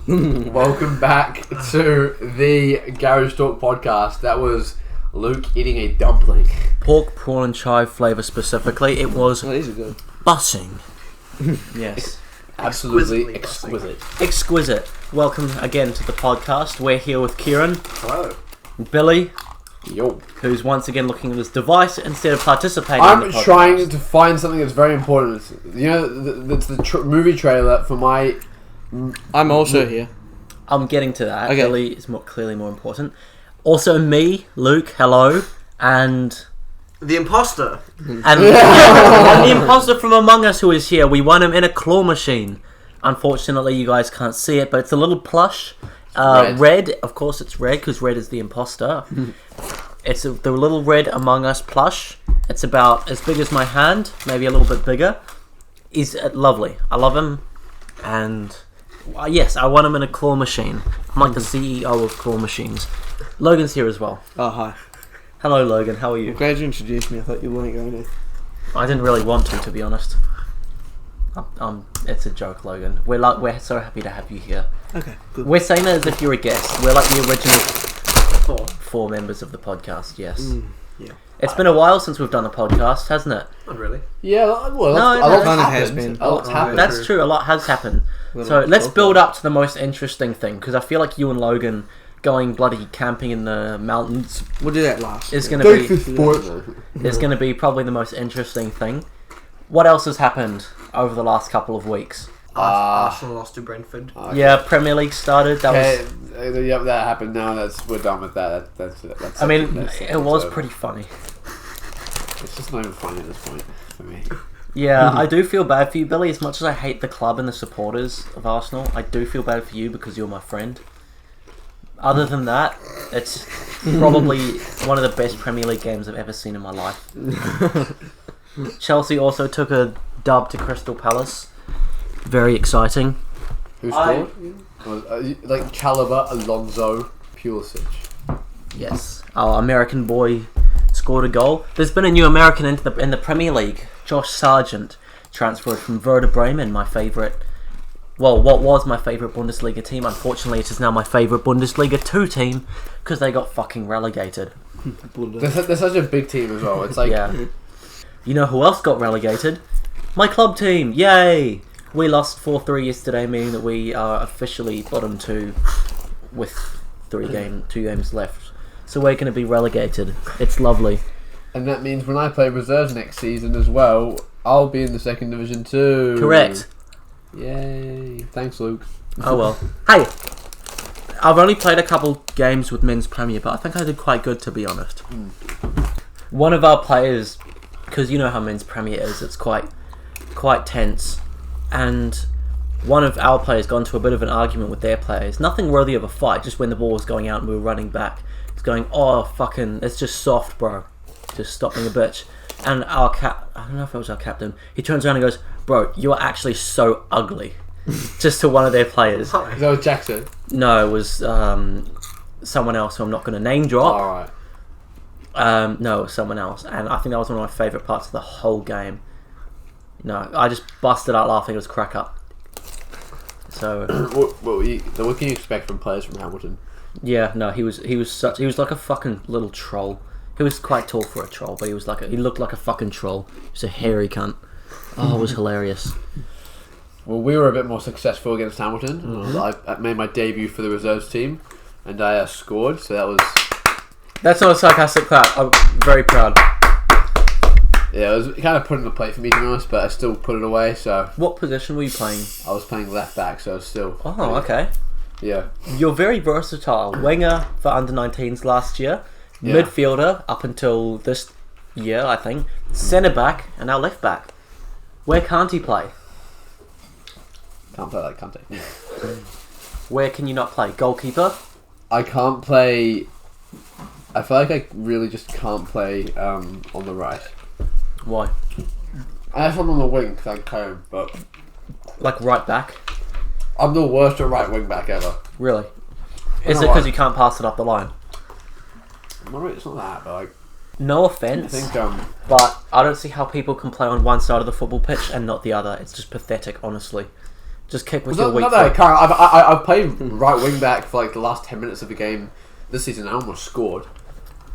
Welcome back to the Garage Talk podcast. That was Luke eating a dumpling. Pork, prawn and chive flavour specifically. It was good. bussing. Yes. Absolutely exquisite. Exquisite. Welcome again to the podcast. We're here with Kieran. Hello. Billy. Yo. Who's once again looking at his device instead of participating in the podcast. I'm trying to find something that's very important. You know, that's the movie trailer for my... I'm also here. I'm getting to that. Okay. Billy is clearly more important. Also me, Luke, hello, and... The imposter. And the imposter from Among Us who is here. We won him in a claw machine. Unfortunately, you guys can't see it, but it's a little plush. Red. Of course it's red, because red is the imposter. It's the little red Among Us plush. It's about as big as my hand, maybe a little bit bigger. He's lovely. I love him. And yes, I won him in a claw machine. I'm like the CEO of claw machines. Logan's here as well. Oh, hi. Hello, Logan. How are you? I'm glad you introduced me. I thought you weren't going to. I didn't really want to be honest. It's a joke, Logan. We're so happy to have you here. Okay, good. We're saying that as if you're a guest. We're like the original four members of the podcast. Yes. Yeah. It's been a while since we've done a podcast, hasn't it? Not really. Yeah, well, No, a lot kind of has happened. been. A lot's happened. That's true. A lot has happened. Little So let's talk build about up to the most interesting thing, because I feel like you and Logan going bloody camping in the mountains We'll do that last. is going to Go for be sport. is going to be probably the most interesting thing. What else has happened over the last couple of weeks? Arsenal lost to Brentford. Yeah, Premier League started. That was. Yep, that happened. Now we're done with that. That's I mean, that's it was over. pretty funny. It's just not even funny at this point for me. Yeah, I do feel bad for you, Billy. As much as I hate the club and the supporters of Arsenal, I do feel bad for you because you're my friend. Other than that, it's probably one of the best Premier League games I've ever seen in my life. Chelsea also took a dub to Crystal Palace. Very exciting. Who scored? Like Chalobah, Alonso, Pulisic. Yes, our American boy scored a goal. There's been a new American in the Premier League. Josh Sargent transferred from Werder Bremen, my favourite. Well, what was my favourite Bundesliga team? Unfortunately, it is now my favourite Bundesliga 2 team because they got fucking relegated. They're such a big team as well. It's like Yeah. You know who else got relegated? My club team. Yay! We lost 4-3 yesterday, meaning that we are officially bottom 2 with 2 games left. So we're going to be relegated. It's lovely. and that means when I play reserves next season as well, I'll be in the second division too. Correct. Yay! Thanks, Luke. Oh well. Hey! I've only played a couple games with Men's Premier, but I think I did quite good, to be honest. One of our players, because you know how Men's Premier is, it's quite tense, and one of our players got into a bit of an argument with their players. Nothing worthy of a fight, just when the ball was going out and we were running back. He's going, oh, fucking, it's just soft, bro. Just stop being a bitch. And I don't know if it was our captain, he turns around and goes, bro, you're actually so ugly. Just to one of their players. Is that what Jack said? No, it was someone else who I'm not going to name drop. Alright. No, it was someone else. And I think that was one of my favourite parts of the whole game. No, I just busted out laughing. It was crack up. So what can you expect from players from Hamilton? yeah, no, he was like a fucking little troll. He was quite tall for a troll, but he looked like a fucking troll. He was a hairy cunt. Oh, it was hilarious. Well, we were a bit more successful against Hamilton. I made my debut for the reserves team, and I scored. So that was. That's not a sarcastic clap. I'm very proud. Yeah, it was kind of put on the plate for me, to be honest, but I still put it away. So What position were you playing? I was playing left back, so I was still. Oh, okay. Yeah. You're very versatile. Winger for under-19s last year. Yeah. Midfielder up until this year, I think. Centre back and now left back. Where can't he play? Can't play like Kante. Where can you not play? Goalkeeper? I can't play. I feel like I really just can't play on the right. Why? I have one on the wing because I can play him, but Like right back? I'm the worst at right wing back ever. Really? Is know it because why. you can't pass it up the line? It's not that, but like No I offence, think but I don't see how people can play on one side of the football pitch and not the other. It's just pathetic, honestly. Just kick with Well, your weak not that I foot. can't. I've played right wing back for like the last 10 minutes of the game this season. I almost scored.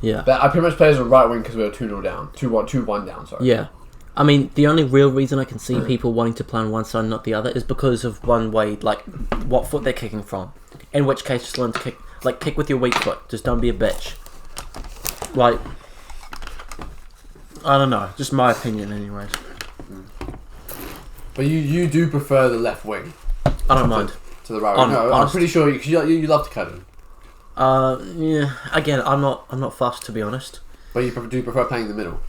Yeah. But I pretty much played as a right wing because we were 2-0 down. 2-1 down, sorry. Yeah. I mean, the only real reason I can see people wanting to play on one side and not the other is because of one way, like, what foot they're kicking from. In which case, just learn to kick with your weak foot. Just don't be a bitch. Like, I don't know. Just my opinion, anyways. But you do prefer the left wing I don't mind. to the right wing. No, I'm honest. pretty sure you love to cut him. Yeah. Again, I'm not fussed, to be honest. But you do prefer playing in the middle.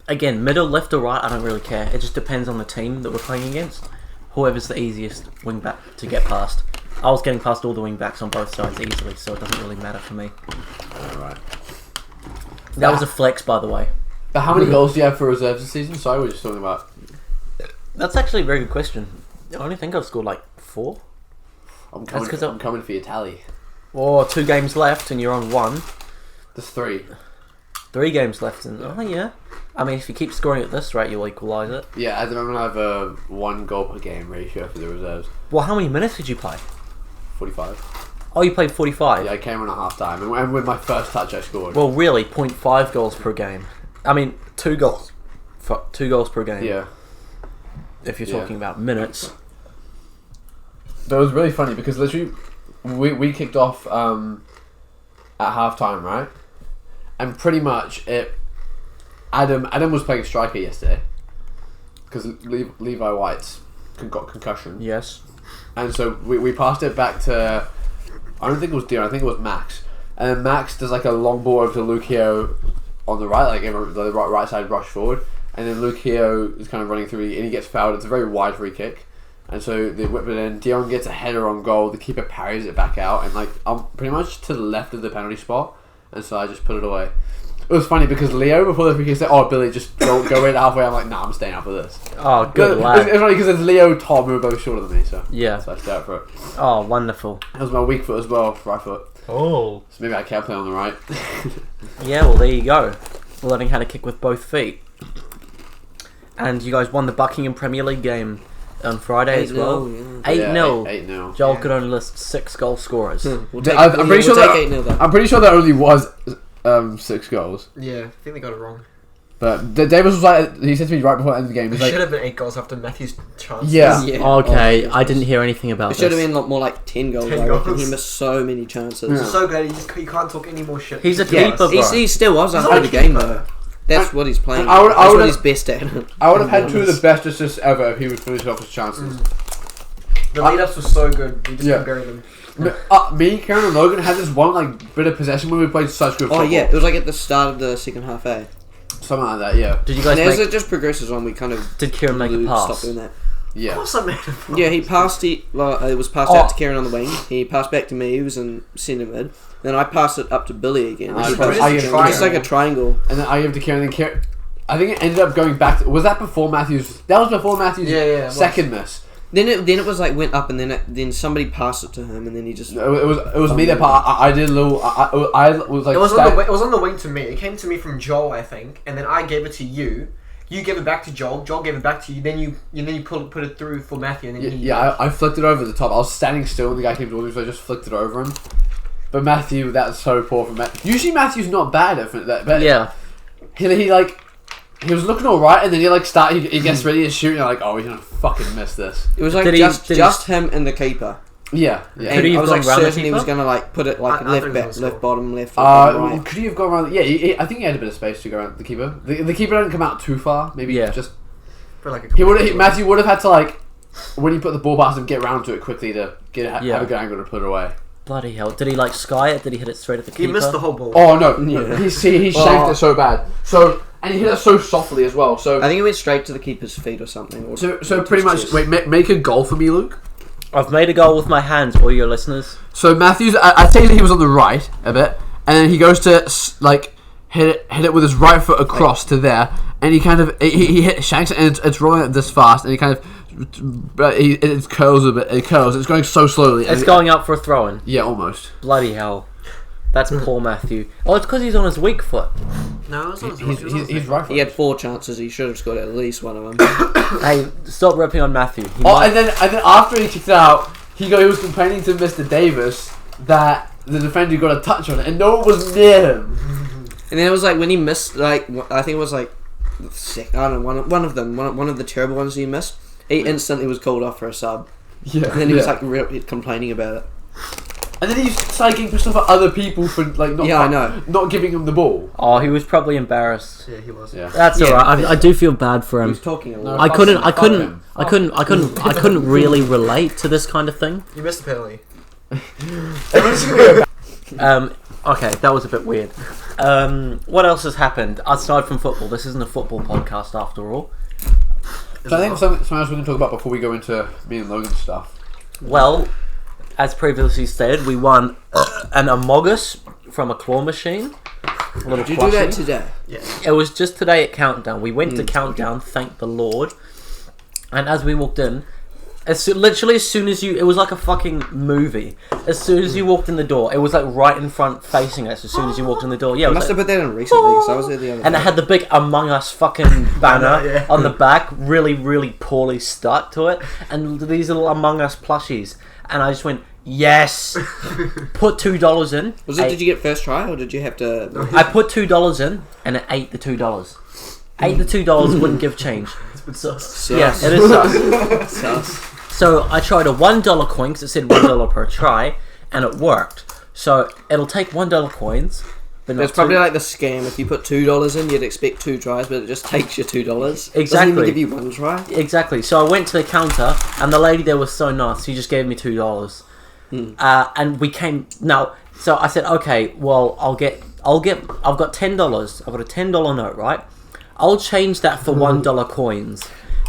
Again, middle, left or right, I don't really care. It just depends on the team that we're playing against. Whoever's the easiest wing back to get past. I was getting past all the wing backs on both sides easily, so it doesn't really matter for me. Alright. That was a flex, by the way. But how many goals do you have for reserves this season? Sorry, we were just talking about. That's actually a very good question. I only think I've scored like 4. I'm That's 'cause coming for your tally. Or 2 games left and you're on 1. There's 3. 3 games left and oh yeah. I mean, if you keep scoring at this rate, you'll equalise it. Yeah, at the moment I have a 1 goal per game ratio for the reserves. Well, how many minutes did you play? 45. Oh, you played 45? Yeah, I came on at half time, and with my first touch I scored. Well, really, 0.5 goals per game. I mean, 2 goals. 2 goals per game. Yeah. If you're talking about minutes. That was really funny because literally we kicked off at half time, right? And pretty much Adam was playing striker yesterday because Levi White's got concussion. Yes. And so we passed it back to, I don't think it was Dion, I think it was Max. And then Max does like a long ball over to Lucio on the right, like the right side rush forward. And then Lucio is kind of running through and he gets fouled. It's a very wide free kick. And so they whip it in. Dion gets a header on goal. The keeper parries it back out. And like I'm pretty much to the left of the penalty spot. And so I just put it away. It was funny because Leo before the free kick said, "Oh, Billy, just go in halfway." I'm like, "Nah, I'm staying out for this." Oh, good lad. It's funny because it's Leo, Tom, who are both shorter than me. So Yeah. so I stayed out for it. Oh, wonderful. It was my weak foot as well, right foot. Oh. So maybe I can't play on the right. Yeah, well, there you go. Learning how to kick with both feet. And you guys won the Buckingham Premier League game on Friday as well. 8-0. 8-0. Joel could only list 6 goal scorers. We'll take, I'm pretty sure we'll that take 8-0 though. I'm pretty sure there only was 6 goals. Yeah, I think they got it wrong. But Davis was like, he said to me right before the end of the game, It he's like, should have been 8 goals after Matthew's chance. Yeah. Okay, Oh, I didn't hear anything about It should have this. been more like 10 goals. 10 I reckon. goals. He missed so many chances. Yeah. I'm so glad you can't talk any more shit. He's a Yeah, keeper, bro. he still was He's after not the a game keeper. though. That's what he's playing. I would- I That's would what have- he's best at. I would have had 2 of the best assists ever if he would finish off his chances. The lead-ups were so good. We just Yeah. couldn't bury them. Me, Karen, and Logan had this one like bit of possession when we played such good football. Oh yeah, it was like at the start of the second half, eh? Something like that, yeah. Did you guys And as make... it just progresses on, we kind of Did Kieran make a stop pass? doing that. Of Yeah. course I made a pass. Yeah, he passed it. It was passed out to Kieran on the wing. He passed back to me. He was in centre mid. Then I passed it up to Billy again. I He passed- passed- I it's gave it- like a triangle. And then I gave it to Karen, and then Karen, I think it ended up going back to, was that before Matthew's, that was before Matthew's Yeah, it was. second miss. Then it was like went up, and then somebody passed it to him, and then he just. It was me that part. I did a little, I was like, It was on the wing to me. It came to me from Joel, I think, and then I gave it to you. You gave it back to Joel. Joel gave it back to you. Then you put it through for Matthew, and then I flicked it over the top. I was standing still and the guy came towards me, so I just flicked it over him. But Matthew, that's so poor from Matthew. Usually Matthew's not bad at that, but Yeah. he was looking alright, and then he gets ready to shoot, and you're like, oh, he's gonna fucking miss this. It was like Did he- just him and the keeper. Yeah. Could And he I have was gone like round the certain he was keeper? gonna like put it like I left think back, he was left cool. bottom, left right. Could he have gone around? Yeah, I think he had a bit of space to go around the keeper. The keeper didn't come out too far. Maybe Yeah. just for like a Matthew would have had to like when he put the ball past him, get round to it quickly to have Yeah. a good angle to put it away. Bloody hell. Did he like sky it? Did he hit it straight at the He keeper? missed the whole ball. Oh no, Yeah. he shanked it so bad. So and he hit it so softly as well. So I think it went straight to the keeper's feet or something. Or so or to pretty his much. chest. Wait, make a goal for me, Luke. I've made a goal with my hands, all your listeners. So Matthews, I'd say that he was on the right a bit, and then he goes to like hit it with his right foot across to there, and he kind of he shanks it, and it's rolling this fast, and he kind of it curls a bit. It curls. It's going so slowly. It's going up for a throw-in. Yeah, almost. Bloody hell. That's poor Matthew. Oh, it's because he's on his weak foot. No, it's not. He's right. He had 4 chances. He should have scored at least one of them. Hey, stop ripping on Matthew. And then after he kicked it out, he was complaining to Mr. Davis that the defender got a touch on it, and no one was near him. And then it was like when he missed, like I think it was like, I don't know, one of them, one of the terrible ones he missed. He instantly was called off for a sub. Yeah. And then he was like complaining about it. And then he started getting pissed off at other people for like not giving him the ball. Oh, he was probably embarrassed. Yeah, he was. Yeah. That's alright. I do feel bad for He him. was talking a lot. I couldn't really relate to this kind of thing. You missed the penalty. Okay, that was a bit weird. What else has happened aside from football? This isn't a football podcast after all. So I think something else we can talk about before we go into me and Logan's stuff. Well, as previously stated, we won an Amongus from a claw machine. Did you do that today? Yeah. It was just today at Countdown. We went to Countdown, thank the Lord. And as we walked in, literally as soon as it was like a fucking movie. As soon as you walked in the door, it was like right in front facing us as soon as you walked in the door. Yeah, I must have put that in recently because I was there the other and day. it had the big Among Us fucking banner Yeah. on the back, really, really poorly stuck to it. And these little Among Us plushies. And I just went, yes! Put $2 in. Did you get first try or did you have to... I put $2 in and it ate the $2. Ate the $2, wouldn't give change. Sus. Yeah, it is sus. Sus. So I tried a $1 coin because it said $1 per try, and it worked. So it'll take $1 coins, but not It's probably like the scam. If you put $2 in, you'd expect 2 tries, but it just takes you $2. Doesn't Exactly. even give you 1 try. Exactly. So I went to the counter, and the lady there was so nice. She just gave me $2, and we came now. So I said, okay, well, I've got $10. I've got a $10 note, right? I'll change that for $1 coins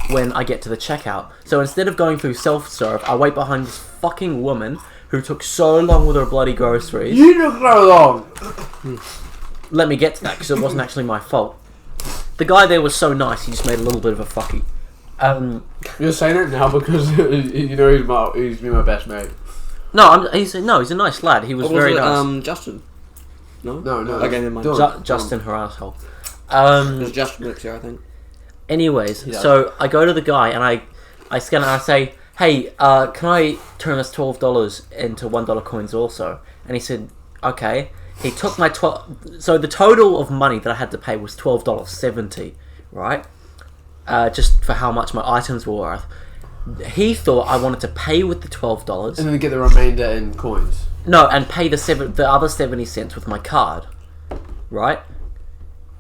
when I get to the checkout. So instead of going through self-serve, I wait behind this fucking woman who took so long with her bloody groceries. You took so long. Let me get to that because it wasn't actually my fault. The guy there was so nice, he just made a little bit of a fucky. You're saying it now because you know he's my best mate. He's a nice lad. He was Or very was it, nice. Justin? No? No. Okay, never mind. Dylan. Justin, her asshole. It was Justin works here, I think. Anyways, Yeah. so I go to the guy and I scan it and I say, hey, can I turn this $12 into $1 coins also? And he said, okay. He took my so the total of money that I had to pay was $12.70, right? Just for how much my items were worth. He thought I wanted to pay with the $12. And then get the remainder in coins. No, and pay the other 70 cents with my card, right?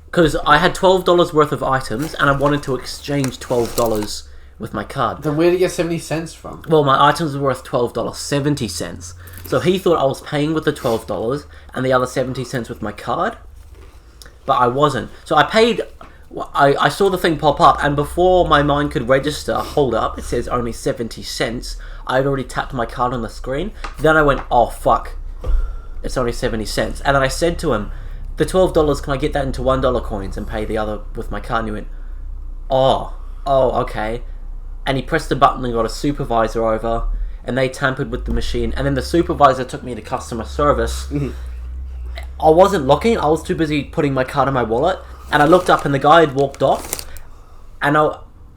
Because I had $12 worth of items, and I wanted to exchange $12 with my card. Then where did you get 70 cents from? Well, my items were worth $12.70. So he thought I was paying with the $12 and the other 70 cents with my card, but I wasn't. So I paid. I saw the thing pop up, and before my mind could register, hold up, it says only 70 cents. I had already tapped my card on the screen. Then I went, oh fuck, it's only 70 cents. And then I said to him, the $12, can I get that into $1 coins and pay the other with my card? And he went, oh, okay. And he pressed the button and got a supervisor over, and they tampered with the machine. And then the supervisor took me to customer service. Mm-hmm. I wasn't looking. I was too busy putting my card in my wallet. And I looked up and the guy had walked off. And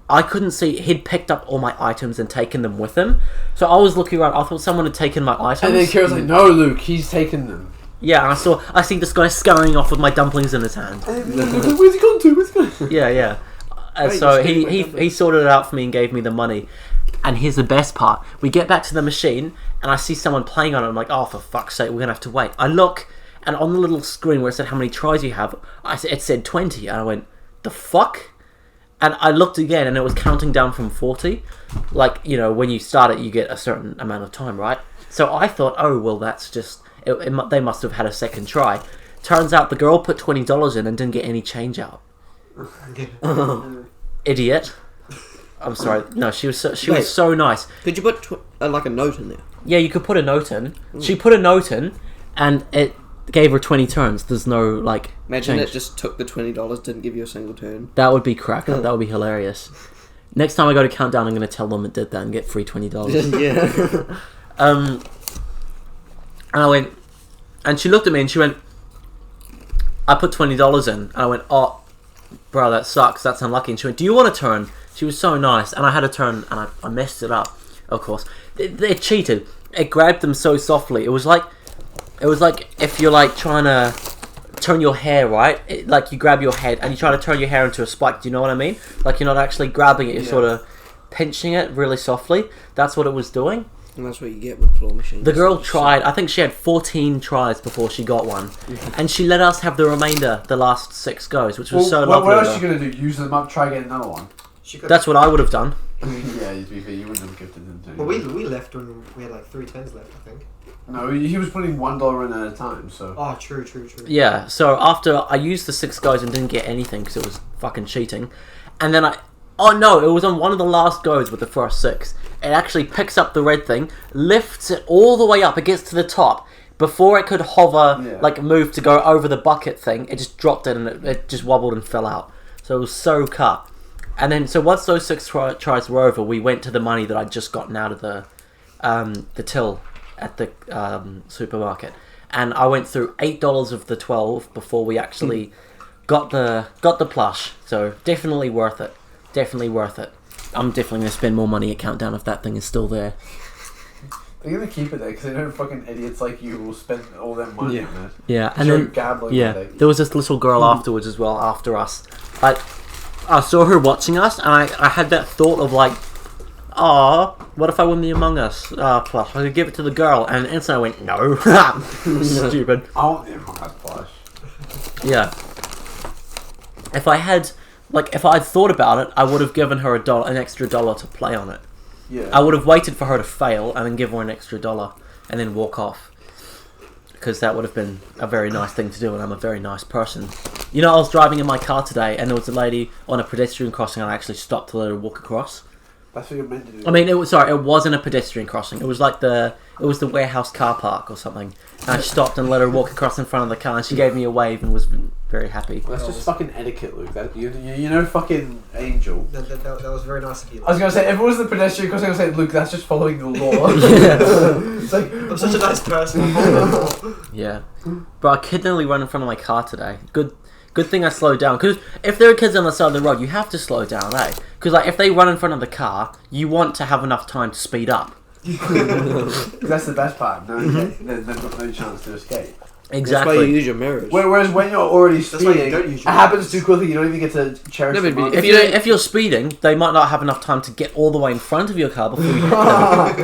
I couldn't see. He'd picked up all my items and taken them with him. So I was looking around. I thought someone had taken my items. And then Kira's like, no, Luke, he's taken them. Yeah, and I see this guy scurrying off with my dumplings in his hand. Where's he gone to? Where's he gone to? Yeah. And Hey, so just give me my he dumplings. sorted it out for me and gave me the money. And here's the best part. We get back to the machine and I see someone playing on it. I'm like, oh, for fuck's sake, we're going to have to wait. I look, and on the little screen where it said how many tries you have, it said 20. And I went, the fuck? And I looked again and it was counting down from 40. Like, you know, when you start it, you get a certain amount of time, right? So I thought, oh, well, that's just... they must have had a second try. Turns out the girl put $20 in and didn't get any change out. Idiot. I'm sorry. No, she was so nice. Could you put like a note in there? Yeah, you could put a note in. She put a note in, and it gave her 20 turns. There's no like. Imagine change. it just took the $20, didn't give you a single turn. That would be crack. That would be hilarious. Next time I go to Countdown, I'm going to tell them it did that and get free $20. Yeah. And I went, And she looked at me and she went, I put $20 in. And I went, oh, bro, that sucks. That's unlucky. And she went, do you want a turn? She was so nice. And I had a turn and I messed it up, of course. It cheated. It grabbed them so softly. It was like if you're like trying to turn your hair, right? Like you grab your head and you try to turn your hair into a spike. Do you know what I mean? Like you're not actually grabbing it. You're sort of pinching it really softly. That's what it was doing. And that's what you get with claw machines. The girl tried. I think she had 14 tries before she got one, and she let us have the remainder, the last 6 goes, which was so lovely. What else are you gonna do? Use them up, try get another one. That's what I would have done. Yeah, to be fair, you wouldn't have gifted them to me. Well, we left when we had like 3 tens left, I think. No, he was putting $1 in at a time, so. Oh, true. Yeah. So after I used the 6 goes and didn't get anything because it was fucking cheating, and then oh no, it was on one of the last goes with the first 6. It actually picks up the red thing, lifts it all the way up, it gets to the top. Before it could hover, like move to go over the bucket thing, it just dropped it and it just wobbled and fell out. So it was so cut. And then, so once those 6 tries were over, we went to the money that I'd just gotten out of the till at the supermarket. And I went through $8 of the 12 before we actually got the plush. So definitely worth it. Definitely worth it. I'm definitely going to spend more money at Countdown if that thing is still there. They're going to keep it there because they know fucking idiots like you will spend all that money on it. Yeah, and then there was this little girl afterwards as well, after us. I saw her watching us, and I had that thought of like, oh, what if I win the Among Us plush? I could give it to the girl, and instantly I went, no. Stupid. I want the Among Us plush. Yeah. If I had thought about it, I would have given her an extra $1 to play on it. Yeah. I would have waited for her to fail and then give her an extra $1 and then walk off. Because that would have been a very nice thing to do, and I'm a very nice person. You know, I was driving in my car today and there was a lady on a pedestrian crossing and I actually stopped to let her walk across. That's what you're meant to do. I mean, it wasn't a pedestrian crossing. It was like the warehouse car park or something. And I stopped and let her walk across in front of the car, and she gave me a wave and was very happy. Well, that's just fucking etiquette, Luke. That you know, fucking Angel. That was very nice of you. I was gonna say, if it was the pedestrian crossing, I was gonna say, Luke, that's just following the law. It's like, I'm such a nice person. Yeah, bro, a kid nearly ran in front of my car today. Good thing I slowed down, because if there are kids on the side of the road, you have to slow down, eh? Because like, if they run in front of the car, you want to have enough time to speed up. That's the best part. No, there's no chance to escape. Exactly. That's why you use your mirrors. Whereas when you're already That's why you speeding, don't use it your happens too quickly. You don't even get to cherish the moment. If you're speeding, they might not have enough time to get all the way in front of your car before you hit them.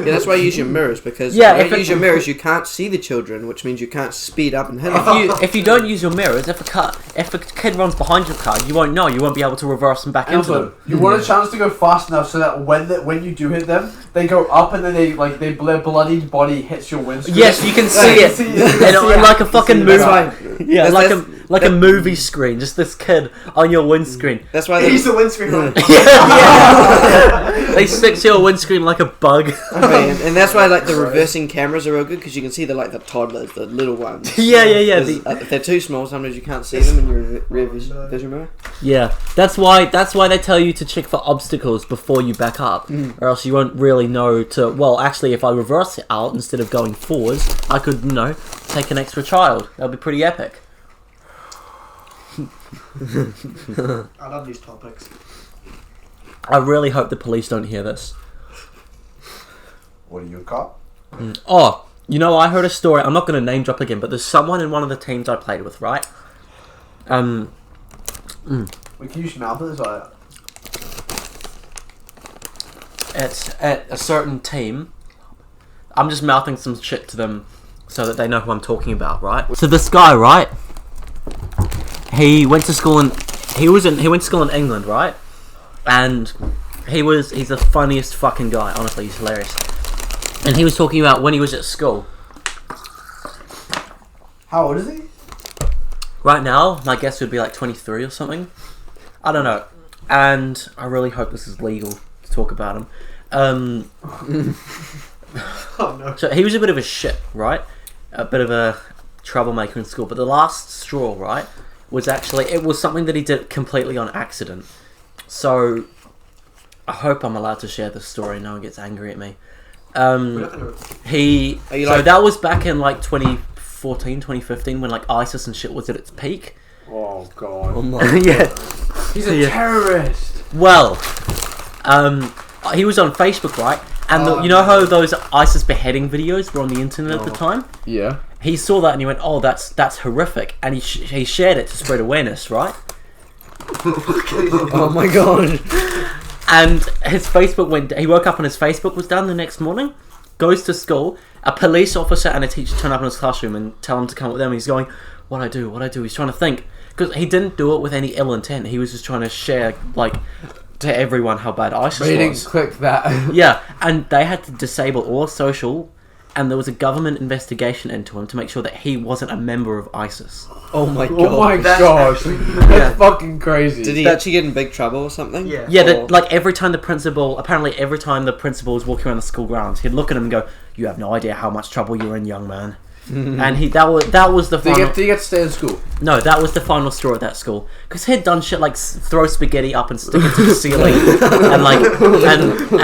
Yeah, that's why you use your mirrors, because if you use your mirrors, you can't see the children, which means you can't speed up and hit them. If you don't use your mirrors, if a kid runs behind your car, you won't know. You won't be able to reverse them back into them. You want a chance to go fast enough so that when you do hit them, they go up and then their bloody body hits your windscreen. Yes, you can see it. And like a fucking movie. Yeah, like a movie screen. Just this kid on your windscreen. That's why He's the windscreen one. They stick to your windscreen like a bug. Okay, and that's why like the reversing cameras are real good, because you can see the toddlers, the little ones. Yeah. If they're too small, sometimes you can't see them in your rear vision mirror. Yeah, that's why they tell you to check for obstacles before you back up, or else you won't really know to. Well, actually, if I reverse it out instead of going forwards, I could take an extra child. That'd be pretty epic. I love these topics. I really hope the police don't hear this. What are you, a cop? Oh, I heard a story. I'm not going to name drop again, but there's someone in one of the teams I played with, right? Wait, can you just mouth it? It's at a certain team. I'm just mouthing some shit to them so that they know who I'm talking about, right? So this guy, right? He went to school in England, right? And he's the funniest fucking guy. Honestly, he's hilarious. And he was talking about when he was at school. How old is he? Right now, my guess would be like 23 or something. I don't know. And I really hope this is legal to talk about him. Oh no. So he was a bit of a shit, right? A bit of a troublemaker in school. But the last straw, right, was something that he did completely on accident. So I hope I'm allowed to share this story. No one gets angry at me. That was back in like 2014 2014, 2015 when like ISIS and shit was at its peak. Oh god. Oh my. Yeah. He's a terrorist. Well, he was on Facebook, right? And you know how those ISIS beheading videos were on the internet at the time? Yeah. He saw that and he went, "Oh, that's horrific," and he shared it to spread awareness, right? Oh my god. And his Facebook he woke up and his Facebook was down the next morning, goes to school, a police officer and a teacher turn up in his classroom and tell him to come with them. He's going, what do I do? He's trying to think. Because he didn't do it with any ill intent. He was just trying to share, like, to everyone how bad ISIS But he was. didn't click that. Yeah, and they had to disable all social, and there was a government investigation into him to make sure that he wasn't a member of ISIS. Oh my god. Oh my gosh. That's fucking crazy. Did he actually get in big trouble or something? Yeah. Yeah, Or- like every time the principal was walking around the school grounds, he'd look at him and go, "You have no idea how much trouble you're in, young man." And that was the Did final. you get to stay in school? No, that was the final straw at that school because he'd done shit like throw spaghetti up and stick it to the ceiling,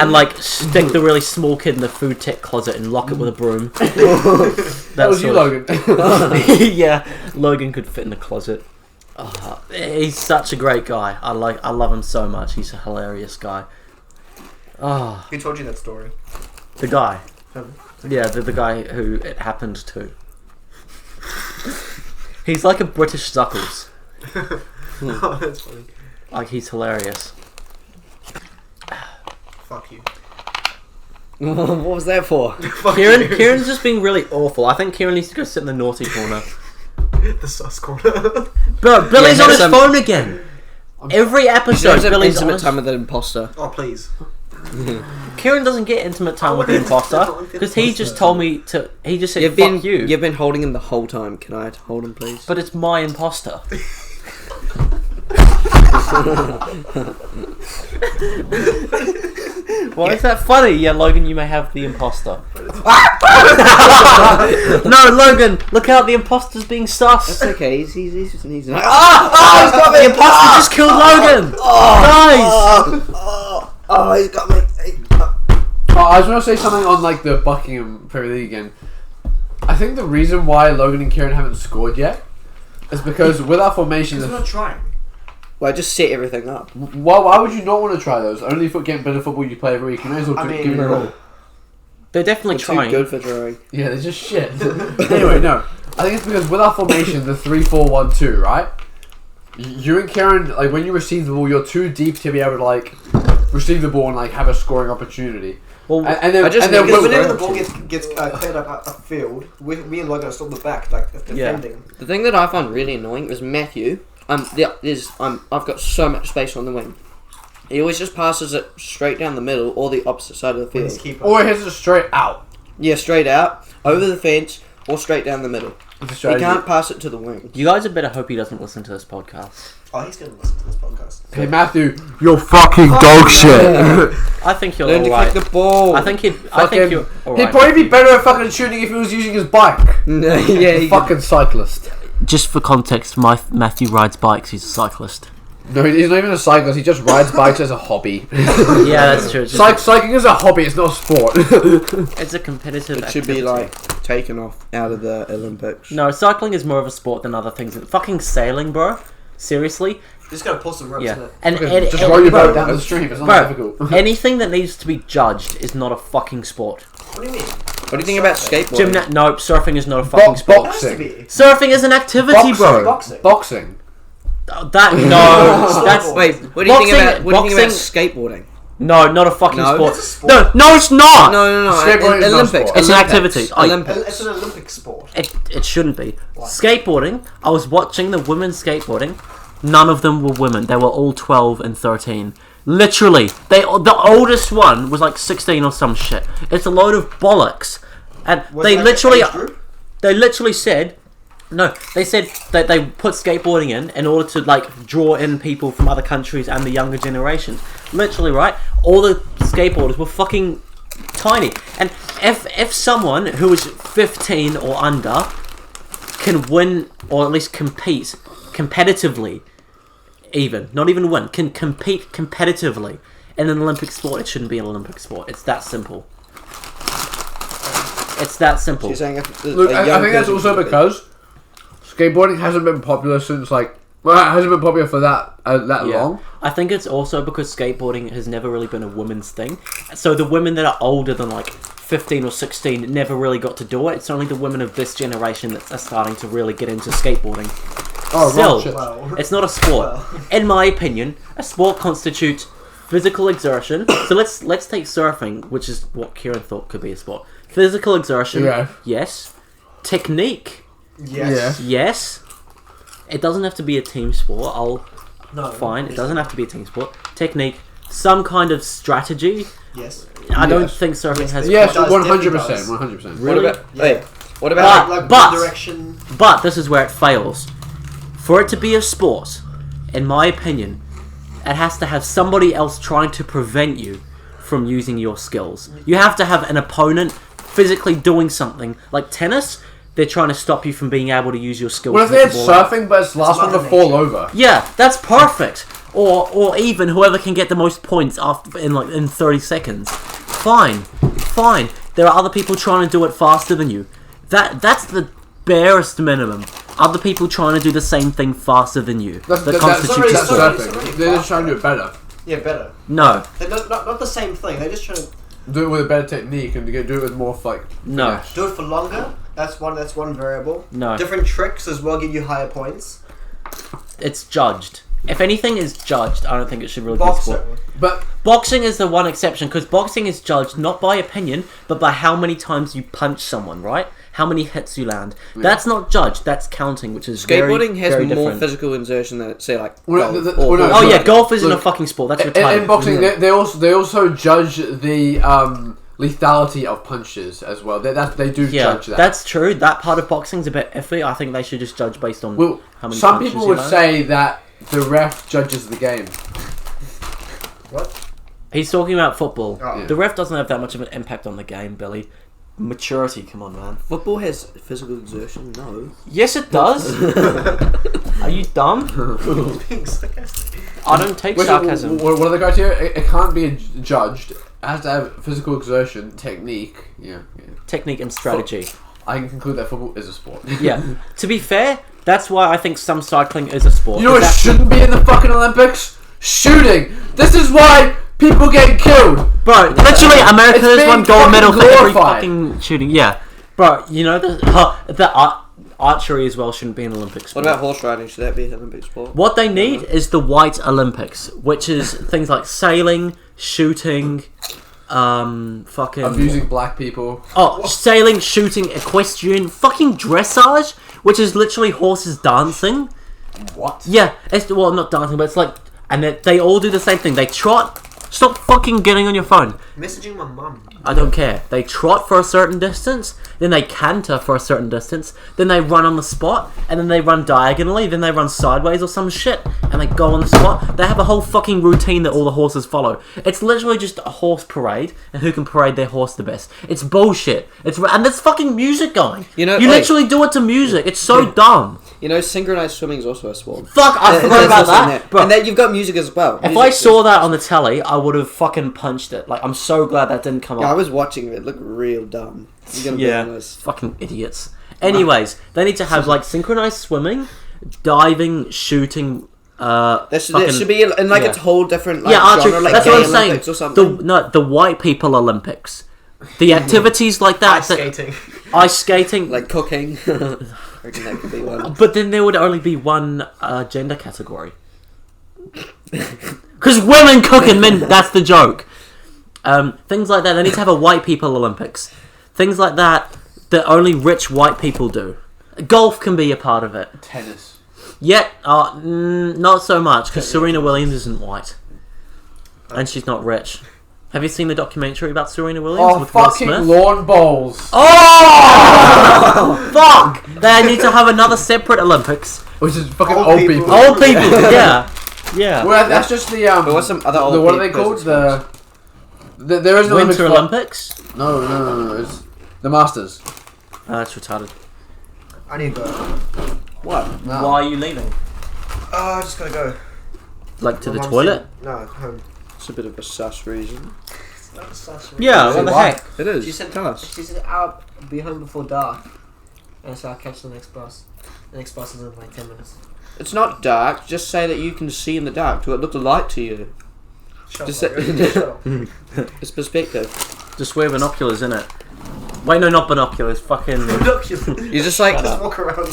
and like stick the really small kid in the food tech closet and lock it with a broom. That was you, Logan. Yeah, Logan could fit in the closet. Oh, he's such a great guy. I love him so much. He's a hilarious guy. Oh, Who told you that story? the guy. Him. Yeah, the guy who it happened to. He's like a British Zuckles. Oh, that's funny. Like, he's hilarious. Fuck you. What was that for? Fuck Kieran, you. Kieran's just being really awful. I think Kieran needs to go sit in the naughty corner. The sus corner. Bro, Billy's Yeah, on his some- phone again. Every You should episode, have Billy's on intimate his... time with an imposter. Oh, please. Kieran doesn't get intimate time with the imposter because he just told me to. He just said, "Fuck you." You've been holding him the whole time. Can I hold him, please? But it's my imposter. Why is that funny? Yeah, Logan, you may have the imposter. No, Logan, look out! The imposter's being sus. That's okay. He's He's got me. The imposter just killed Logan. Guys. Oh, he's got me. Oh, I was going to say something on like the Buckingham Premier League again. I think the reason why Logan and Kieran haven't scored yet is because with our formation, Because we're not trying. Well, I just set everything up. why would you not want to try those? Only for getting better football you play every week. You may as well I mean, give it a go. They're definitely We're too trying. good for drawing. Yeah, they're just shit. Anyway, no. I think it's because with our formation, the 3-4-1-2, right? You and Kieran, like when you receive the ball, you're too deep to be able to like receive the ball and like have a scoring opportunity. Well, And then, I just and then think Because Well, whenever the well, ball gets cleared up a field, me and Logan are still in the back, like defending. The thing that I find really annoying is Matthew. I've got so much space on the wing. He always just passes it straight down the middle or the opposite side of the When he's field. keeper. or it hits it straight out. Yeah, straight out, over the fence, or straight down the middle. It's a He strategy. can't pass it to the wing. you guys had better hope he doesn't listen to this podcast. Oh, he's gonna listen to this podcast. Hey Matthew, you're fucking dog shit. I think you're Learn to alright. kick the ball. I think you're He'd alright. probably be better at fucking shooting if he was using his bike. yeah, he Fucking cyclist. Just for context, Matthew rides bikes. He's a cyclist. No, he's not even a cyclist. He just rides bikes as a hobby. Yeah, that's true. It's, just Cycling is a hobby. It's not a sport. it's a competitive. It should be activity. like taken off out of the Olympics. No, cycling is more of a sport than other things. Fucking sailing, bro. Seriously. Just gotta pull some ropes in Yeah. it. And just row your boat down the stream. It's not bro, difficult. anything that needs to be judged is not a fucking sport. What do you mean? What do you think about skateboarding? Nope, surfing is not a fucking sport. It has to be. Surfing is an activity, bro. Boxing. Boxing. That no, that's Wait, what do you think about boxing- skateboarding? no, not a fucking No. sport. It's a sport. No, it's not. No. Skateboarding is not a Olympics. sport. It's an Olympics. activity. Olympics. It's an Olympic sport. It shouldn't be. Skateboarding, I was watching the women skateboarding. None of them were women. They were all 12 and 13. Literally. The oldest one was like 16 or some shit. It's a load of bollocks. And they literally said... No, they said that they put skateboarding in order to like draw in people from other countries and the younger generations. Literally, right? All the skateboarders were fucking tiny. And if someone who is 15 or under can win or at least compete competitively, even not even win, can compete competitively in an Olympic sport, it shouldn't be an Olympic sport. It's that simple. It's that simple. She's saying if Look, a I young think that's person also could be- because skateboarding hasn't been popular since it hasn't been popular for that long. I think it's also because skateboarding has never really been a women's thing. So the women that are older than 15 or 16 never really got to do it. It's only the women of this generation that are starting to really get into skateboarding. Oh, Still, shit. Well, it's not a sport. In my opinion, a sport constitutes physical exertion. So let's take surfing, which is what Kieran thought could be a sport. Physical exertion, Yeah. yes. Technique, yes. yes. It doesn't have to be a team sport. No. Fine, it doesn't have to be a team sport. Technique, some kind of strategy. Yes. I don't Yes. think surfing has. Yes, does, 100%. definitely 100%. What about? Yeah. Hey, what about? Like But- one direction. But this is where it fails. For it to be a sport, in my opinion, it has to have somebody else trying to prevent you from using your skills. You have to have an opponent physically doing something. Like tennis, they're trying to stop you from being able to use your skills. Well, if to they hit had the ball. surfing, but it's the last one to Mother fall Nature. over. Yeah, that's perfect. Or even whoever can get the most points after in 30 seconds. Fine. There are other people trying to do it faster than you. That's the barest minimum. Other people trying to do the same thing faster than you. That's constitutes that's a sport. surfing. They're just trying to do it better. Yeah, better. No, They're not the same thing. They're just trying to Do it with a better technique and do it with more no, finesse. do it for longer. That's one variable. no. Different tricks as well give you higher points. It's judged. If anything is judged, I don't think it should really be a Boxing. sport. But Boxing is the one exception because boxing is judged not by opinion, but by how many times you punch someone, right? How many hits you land. That's not judged. That's counting, which is Skateboarding has very more different. physical exertion than say like Well, golf the- or well, no, Oh horse yeah, riding. golf isn't a Look, fucking sport. That's in retarded. boxing, they also judge the lethality of punches as well. They do Yeah, judge that. that's true. That part of boxing's a bit iffy. I think they should just judge based on Well, how many some punches people you would land. say that the ref judges the game. What? He's talking about football. Oh. The ref doesn't have that much of an impact on the game, Billy. Maturity, come on, man. Football has physical exertion. No, Yes, it does. Are you dumb? Being sarcastic. I don't take Wait, sarcasm. What are the criteria? It can't be judged. It has to have physical exertion, technique. Yeah. Technique and strategy. I can conclude that football is a sport. Yeah. To be fair, that's why I think some cycling is a sport. You know what Is that- shouldn't be in the fucking Olympics? Shooting! This is why people get killed! Bro, literally, America It's has being won gold medal for fucking every glorified. fucking shooting. Yeah. Bro, you know, archery as well shouldn't be an Olympic what sport. about horse riding? Should that be an Olympic sport? What they need is the White Olympics, which is things like sailing, shooting, fucking... Abusing black people. Oh, sailing, shooting, equestrian, fucking dressage, which is literally horses dancing. What? Yeah, it's, well, not dancing, but it's like... And they all do the same thing. They trot... Stop fucking getting on your phone. Messaging my mum. I don't care. They trot for a certain distance, then they canter for a certain distance, then they run on the spot, and then they run diagonally, then they run sideways or some shit, and they go on the spot. They have a whole fucking routine that all the horses follow. It's literally just a horse parade, and who can parade their horse the best. It's bullshit. And there's fucking music going. You know, you like- literally do it to music. It's so dumb. You know, synchronized swimming is also a sport. Fuck, I forgot That's about also in that. there. Bro, And then you've got music as well. if I saw that on the telly, I would have fucking punched it. Like, I'm so glad that didn't come up. I was watching it. It looked real dumb. I'm gonna be honest. Fucking idiots. Anyways, they need to have like synchronized swimming, diving, shooting. There should be in like yeah. a whole different like, Yeah, archery. genre, like That's gay what I'm Olympics or saying. something. The white people Olympics, the activities like that. Ice skating. Ice skating. Like cooking. I reckon that could be one. But then there would only be one gender category. Because women cook and men. That's the joke. Things like that. They need to have a white people Olympics. Things like that only rich white people do. Golf can be a part of it. Tennis. Yet, not so much, because Serena Williams isn't white. And she's not rich. Have you seen the documentary about Serena Williams Oh, with Will fucking Smith? lawn bowls. Oh! Fuck! They need to have another separate Olympics. Which is fucking Old old people. people. Old people, yeah. Yeah. Well, that's just the But what's some other old what are they people called? There is an Olympics Winter for- Olympics? No. It's the Masters. That's retarded. I need to go. What? No. Why are you leaving? I just gotta go. Like to My the mum's toilet? saying- No, home. It's a bit of a sus reason. That's such a Yeah, what the Why? heck? It is. She said, Tell us. She said, I'll be home before dark. And so I'll catch the next bus. The next bus is in like 10 minutes. It's not dark. Just say that you can see in the dark. Do it look light to you? Shut Just up. say- Shut up. It's perspective. Just wear binoculars, innit? Wait, no, not binoculars. Fucking. Look, you You're just like. just walk around.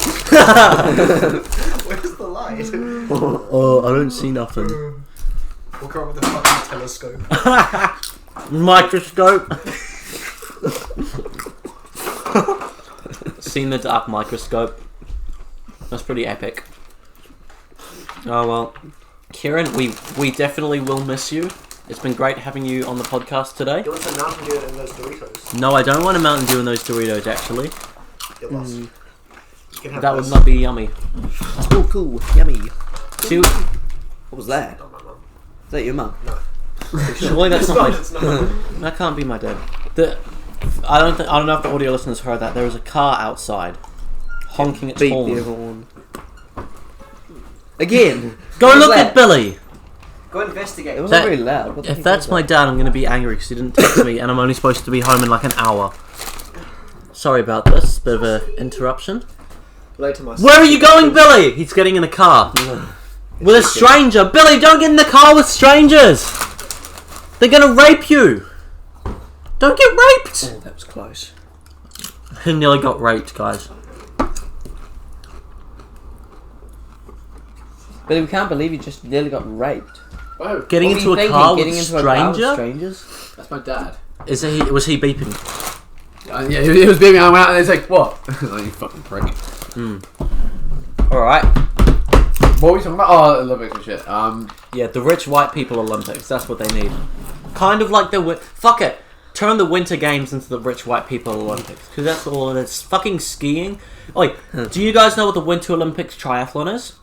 Where's the light? Oh, I don't see nothing. Walk around with a fucking telescope. Microscope. Seen the dark microscope. That's pretty epic. Oh well, Kieran, we definitely will miss you. It's been great having you on the podcast today. You want some Mountain Dew and those Doritos? No, I don't want a Mountain Dew in those Doritos. Actually, Get lost. You can have that those. would not be yummy. Oh, cool. Yummy. See, What was that? Not my mum. Is that your mum? surely that's It's not not, it's not. my. That can't be my dad. I don't know if the audio listeners heard that. There was a car outside, honking its Beat horn. the horn. Again. Go What was look that? at Billy. Go investigate. It wasn't That- very loud. What the If heck that's was my that? dad, I'm going to be angry because he didn't text me and I'm only supposed to be home in like an hour. Sorry about this, bit of a interruption. Later, my Where are you going, Billy? He's getting in a car. With a stranger. Billy, don't get in the car with strangers. They're going to rape you. Don't get raped. Oh, that was close. He nearly got raped, guys. But we can't believe you just nearly got raped. Oh, Getting What were into you a car thinking? with a Getting into a car with stranger? strangers? that's my dad. Was he beeping? Yeah, he was being. I went out and he's like, "What?" Oh, you fucking prick. Alright. What were we talking about? Oh, Olympics and shit. Yeah, the rich white people Olympics. That's what they need. Kind of like the... Fuck it. Turn the Winter Games into the rich white people Olympics. Because that's all it is. Fucking skiing. Wait, do you guys know what the Winter Olympics triathlon is?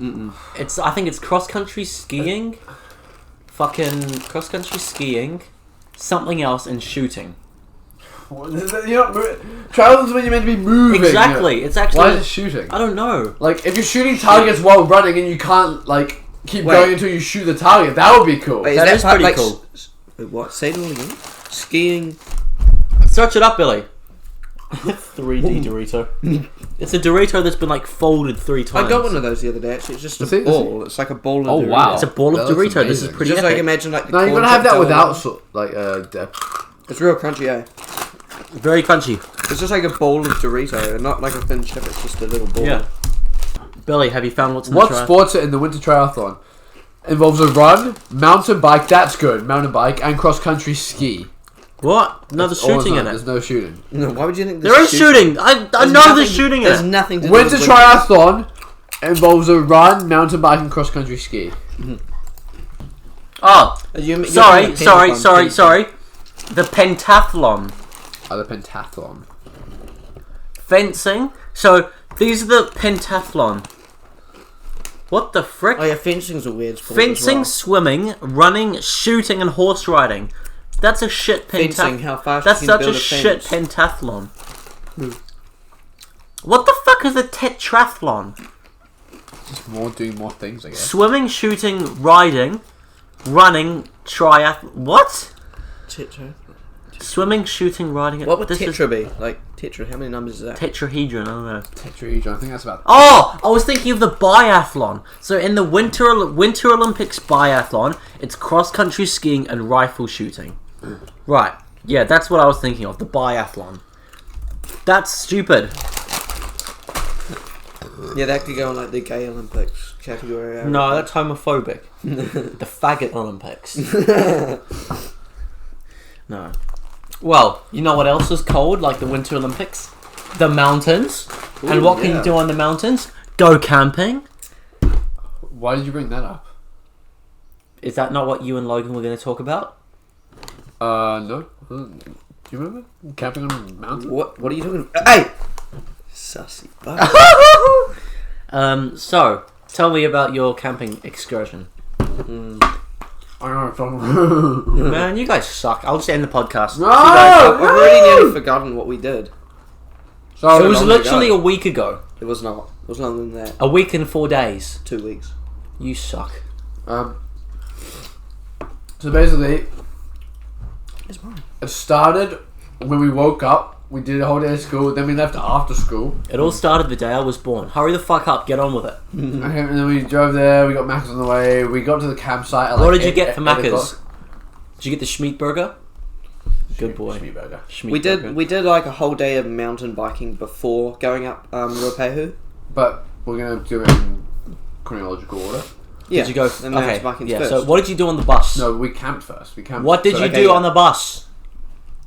Mm-mm. I think it's cross-country skiing. Fucking cross-country skiing. Something else and shooting. You're not moving. Triathlon's when you're meant to be moving. Exactly. It's actually... Why is it shooting? I don't know. Like, if you're shooting targets while running and you can't, like, keep Wait. going until you shoot the target, that would be cool. Wait, That is part pretty cool. Wait, what? Say it all again. Skiing. Search it up, Billy. 3D Dorito. It's a Dorito that's been like folded 3 times. I got one of those the other day. Actually, it's just a Is it? ball. It's like a ball of Oh, Doritos. wow. It's a ball That of looks Dorito. This is amazing. pretty Just epic. like imagine like the No, you're corn gonna have chips that all without, over. depth. It's real crunchy, eh? Very crunchy. It's just like a bowl of Dorito, not like a thin chip. It's just a little ball. Yeah. Billy, have you found what's in What the tri- sports in the winter triathlon involves a run, mountain bike, that's good, mountain bike, and cross-country ski? What? No, there's That's all shooting it's in not. it. There's no shooting. No, why would you think There is shooting. I There's know nothing- there's shooting in There's it. nothing to do Winter with triathlon involves a run, mountain bike, and cross-country ski. Oh, You're sorry. thinking of pentathlon. The pentathlon. The pentathlon. Fencing. So, these are the pentathlon. What the frick? Oh yeah, fencing's a weird sport. Fencing, as well. swimming, running, shooting, and horse riding. That's a shit Fencing, pentathlon. how fast That's you can such build a a shit fence. pentathlon. What the fuck is a tetrathlon? Just doing more things, I guess. Swimming, shooting, riding, running, triathlon. What? Tetra. Swimming, shooting, riding. What would this is tetra be? Like tetra? How many numbers is that? tetrahedron. I don't know. Tetrahedron, I think that's about. Oh, I was thinking of the biathlon. So in the Winter Olympics biathlon, it's cross-country skiing and rifle shooting. Right. Yeah, that's what I was thinking of. The biathlon. That's stupid. Yeah, that could go on like the gay Olympics category. No, that's homophobic. The faggot Olympics. No. Well, you know what else is cold like the Winter Olympics? The mountains. And Ooh, what can yeah. you do on the mountains? Go camping. Why did you bring that up? Is that not what you and Logan were going to talk about? No. Do you remember? Camping on a mountain? What are you talking about? Hey! Sussy fuck. So, tell me about your camping excursion. I don't know what I'm talking about. Man, you guys suck. I'll just end the podcast. No! I've already nearly forgotten what we did. So It was long literally ago. a week ago. It was not. It was longer than that. A week and 4 days. 2 weeks. You suck. So basically, It's mine. It started when we woke up. We did a whole day of school. Then we left after school. It all started the day I was born. Hurry the fuck up. Get on with it. Okay, and then we drove there. We got Macca's on the way. We got to the campsite. At like What did you 8 get for 8 Macca's? o'clock. Did you get the Schmeat burger? Good boy. Schmeat burger. Schmeat We burger. did. We did like a whole day of mountain biking before going up Ruapehu. But we're gonna do it in chronological order. Yeah. Did you go? And mountain Okay. biking's Yeah. first. So what did you do on the bus? No, we camped first. We camped. What did so- you okay, do yeah. on the bus?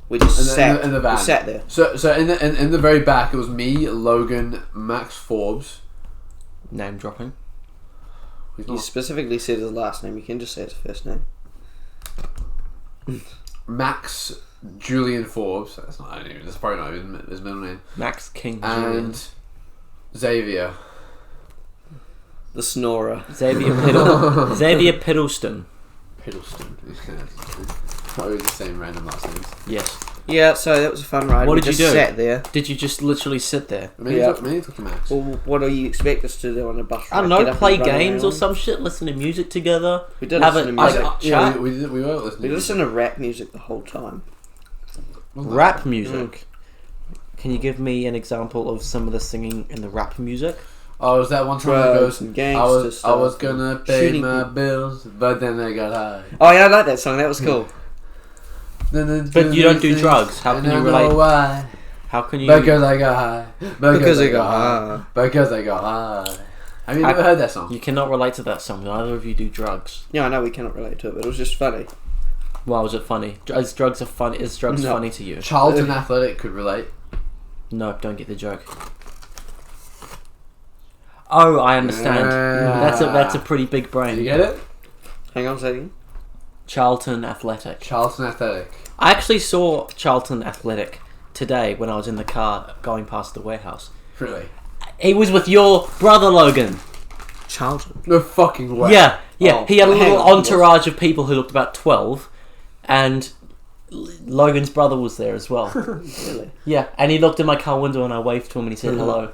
We just In the- sat in the van. We sat there. So in the very back, it was me, Logan, Max Forbes. Name dropping. He's You not- specifically said his last name. You can just say his first name. Max Julian Forbes. That's not. That's probably not his middle name. Max King. And Xavier. The snorer. Xavier Piddleston. Piddleston. Probably the same random last names. Yes. Yeah. So that was a fun ride. What We did you just do? Sat there. Did you just literally sit there? Maybe Yeah. took the Max. Well, what do you expect us to do on a bus ride? I don't Get know. up Play and run games or around? some shit. Listen to music together. We did Have listen it- to I- music. I- Yeah, chat. we were listening. We listened to rap music the whole time. Rap music. Can you give me an example of some of the singing in the rap music? Oh, was that one time that Drugs goes? and I gangster was stuff gonna and pay shooting my people. bills, but then I got high. Oh yeah, I like that song. That was cool. But you don't do drugs. How can you relate? Why? How can you? Because I got high. Because I got high. Because I got high. Have you I- never heard that song? You cannot relate to that song. Neither of you do drugs. Yeah, I know we cannot relate to it, but it was just funny. Why was it funny? Is drugs funny No. funny to you? Charlton Athletic could relate. No, don't get the joke. Oh, I understand. Yeah. That's a pretty big Did brain. you get it? Hang on a second. Charlton Athletic. Charlton Athletic. I actually saw Charlton Athletic today when I was in the car going past the warehouse. Really? He was with your brother Logan. Charlton. No fucking way. Yeah. Oh, He had a hang little on, entourage of people who looked about 12, and Logan's brother was there as well. Really? Yeah, and he looked in my car window and I waved to him and he said Mhm. hello.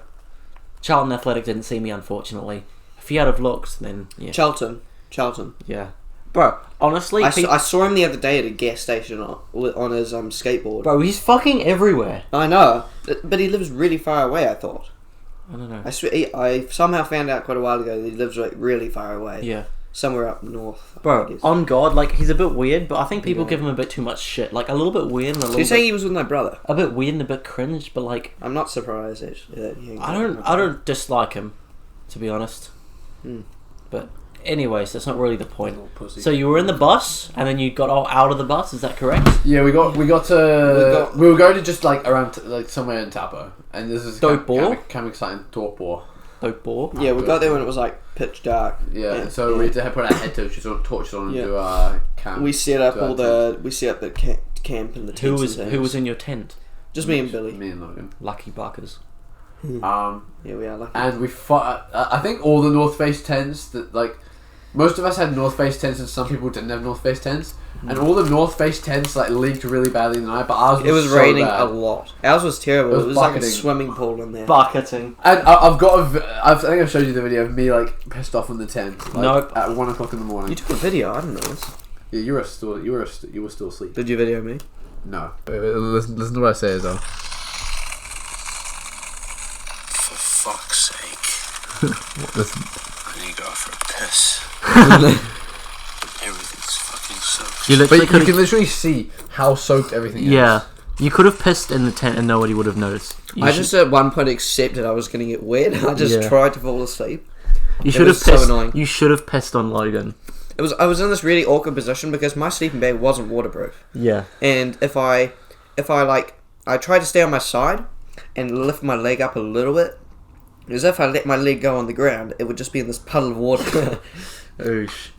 Charlton Athletic didn't see me, unfortunately. If he had have looked, then yeah. Charlton. Yeah. Bro, honestly, I saw him the other day at a gas station on his skateboard. bro, he's fucking everywhere. I know, but he lives really far away. I thought. I don't know. I swear, I somehow found out quite a while ago that he lives like really far away. Yeah. Somewhere up north. I Bro, guess. on God, like, he's a bit weird, but I think people Yeah. give him a bit too much shit. Like, a little bit weird and a So little you're saying bit... he was with my brother? A bit weird and a bit cringe, but like... I'm not surprised actually. That he I don't dislike him, to be honest. Hmm. But anyways, that's not really the point. Little pussy. So you were in the bus, and then you got all out of the bus, is that correct? Yeah, we were going to just like around like somewhere in Tapa, and this is Dorpor? kind of exciting. Dorpor. Dope ball. Yeah, we got there when it was like pitch dark. Yeah, so we had to put our head torches on Yeah. and do our camp. We set up do our all the camp and the tents. Who and was things. in your tent? Just me and Billy. Me and Logan. Lucky buckers. Yeah, we are lucky. And we fought. I think all the North Face tents that like most of us had North Face tents and some people didn't have North Face tents. And all the North Face tents like leaked really badly in the night, but ours was It was so raining bad. a lot. Ours was terrible. It It was was like a bucketing. swimming pool in there. Bucketing. And I've got I think I've showed you the video of me like pissed off in the tent. Like, Nope. At 1 o'clock in the morning. You took a video. I didn't know this. Yeah, you were still asleep. Did you video me? No. Wait, listen to what I say though. For fuck's sake. Listen. I need to go for a piss. Everything's fucking soaked. You But literally you could can literally see how soaked everything is. Yeah. You could have pissed in the tent and nobody would have noticed. I just at one point accepted I was going to get wet. I just Yeah. tried to fall asleep. You It should have was so pissed. annoying. You should have pissed on Logan. I was in this really awkward position because my sleeping bag wasn't waterproof. Yeah. And if I tried to stay on my side and lift my leg up a little bit, as if I let my leg go on the ground, it would just be in this puddle of water. Oosh.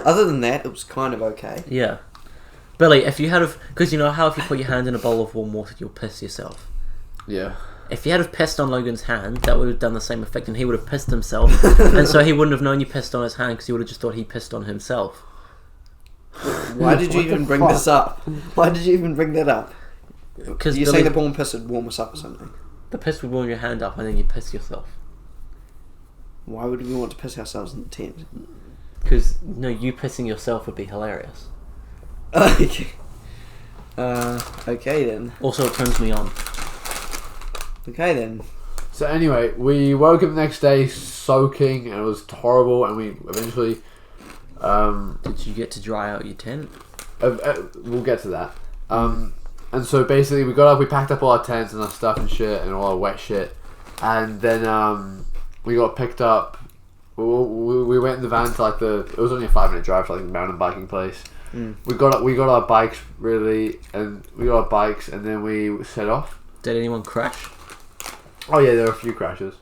Other than that, it was kind of okay. Yeah. Billy, if you had have, because you know how if you put your hand in a bowl of warm water, you'll piss yourself. Yeah. If you had have pissed on Logan's hand, that would have done the same effect, and he would have pissed himself, and so he wouldn't have known you pissed on his hand because he would have just thought he pissed on himself. Why did you even bring this up? Why did you even bring that up? Because You're saying the warm piss would warm us up or something? the piss would warm your hand up, and then you piss yourself. Why would we want to piss ourselves in the tent? Because no, you pissing yourself would be hilarious. Okay. Okay then. Also, it turns me on. Okay then. So anyway, we woke up the next day soaking, and it was horrible. And we eventually, Did you get to dry out your tent? we'll get to that. And so basically, we got up, we packed up all our tents and our stuff and shit, and all our wet shit, and then we got picked up. We went in the van to like it was only a 5-minute drive to like the mountain biking place. We got our bikes and then we set off. Did anyone crash? Oh yeah, there were a few crashes.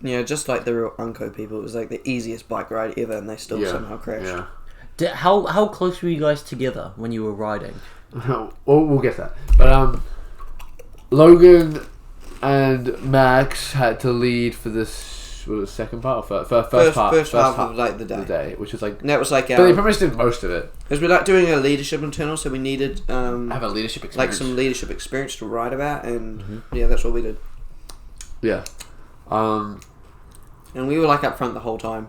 Yeah, just like the real Unco people, it was like the easiest bike ride ever, and they still somehow crashed. Yeah. How close were you guys together when you were riding? We'll get that. But Logan and Max had to lead for this. Was it second part or first half of like the day. Which was like. And that was like But they pretty much did most of it. Because we're like doing a leadership internal, so we needed Have a leadership experience. like some leadership experience to write about, and yeah, that's what we did. Yeah. And we were like up front the whole time.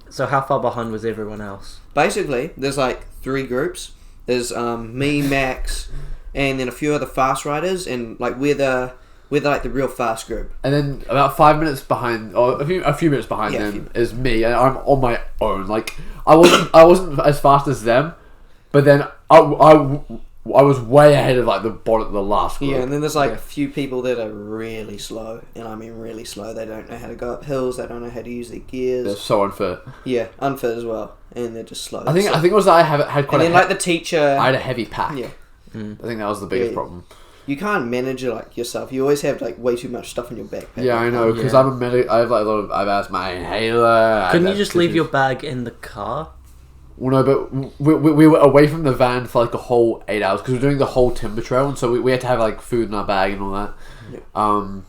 So how far behind was everyone else? Basically, there's like 3 groups. There's me, Max, and then a few other fast riders, and like we're like the real fast group. And then about 5 minutes behind, or a few minutes behind them is me, and I'm on my own. Like I wasn't as fast as them, but then I was way ahead of like the last group. Yeah, and then there's like a few people that are really slow, and I mean really slow. They don't know how to go up hills. They don't know how to use their gears. They're so unfit. Yeah, unfit as well, and they're just slow. I think it was that I had quite. And then like the teacher, I had a heavy pack. Yeah, I think that was the biggest problem. You can't manage it like yourself. You always have like way too much stuff in your backpack. Yeah, I know, because I'm a medic. I have like a lot of. I've asked my inhaler. Couldn't you just leave your bag in the car? Well, no, but we were away from the van for like a whole 8 hours because we were doing the whole timber trail, and so we had to have like food in our bag and all that. Yeah. And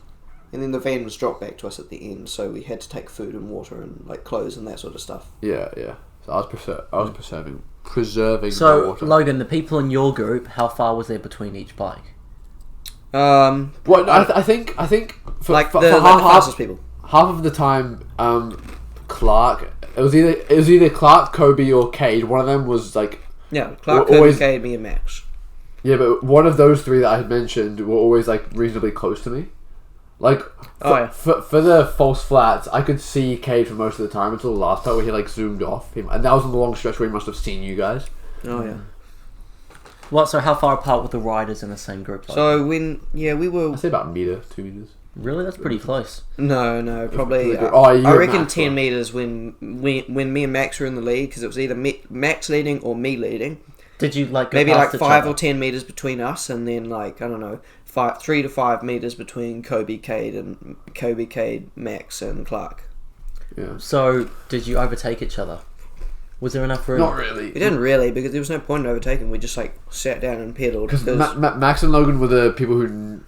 then the van was dropped back to us at the end, so we had to take food and water and like clothes and that sort of stuff. Yeah. So I was preserving. So the water. Logan, the people in your group, how far was there between each bike? Well, I think for the half fastest people. Half of the time, Clark. It was either Clark, Kobe, or Cade. One of them was like. Yeah, Clark, always, Kobe, Cade, me, and Max. Yeah, but one of those 3 that I had mentioned were always like reasonably close to me. Like for the false flats, I could see Cade for most of the time until the last part where he like zoomed off him, and that was on the long stretch where he must have seen you guys. Oh yeah. What? So how far apart were the riders in the same group? So we were. I'd say about a meter, 2 meters. Really, that's pretty close. No, probably. I reckon Max 10 meters when me and Max were in the lead, because it was either Max leading or me leading. Did you like go maybe past like each 5 other? or 10 meters between us, and then like I don't know, 3 to 5 meters between Kobe, Cade, Max, and Clark. Yeah. So did you overtake each other? Was there enough room? Not really. We didn't really, because there was no point in overtaking. We just like sat down and pedaled. Because Max and Logan were the people who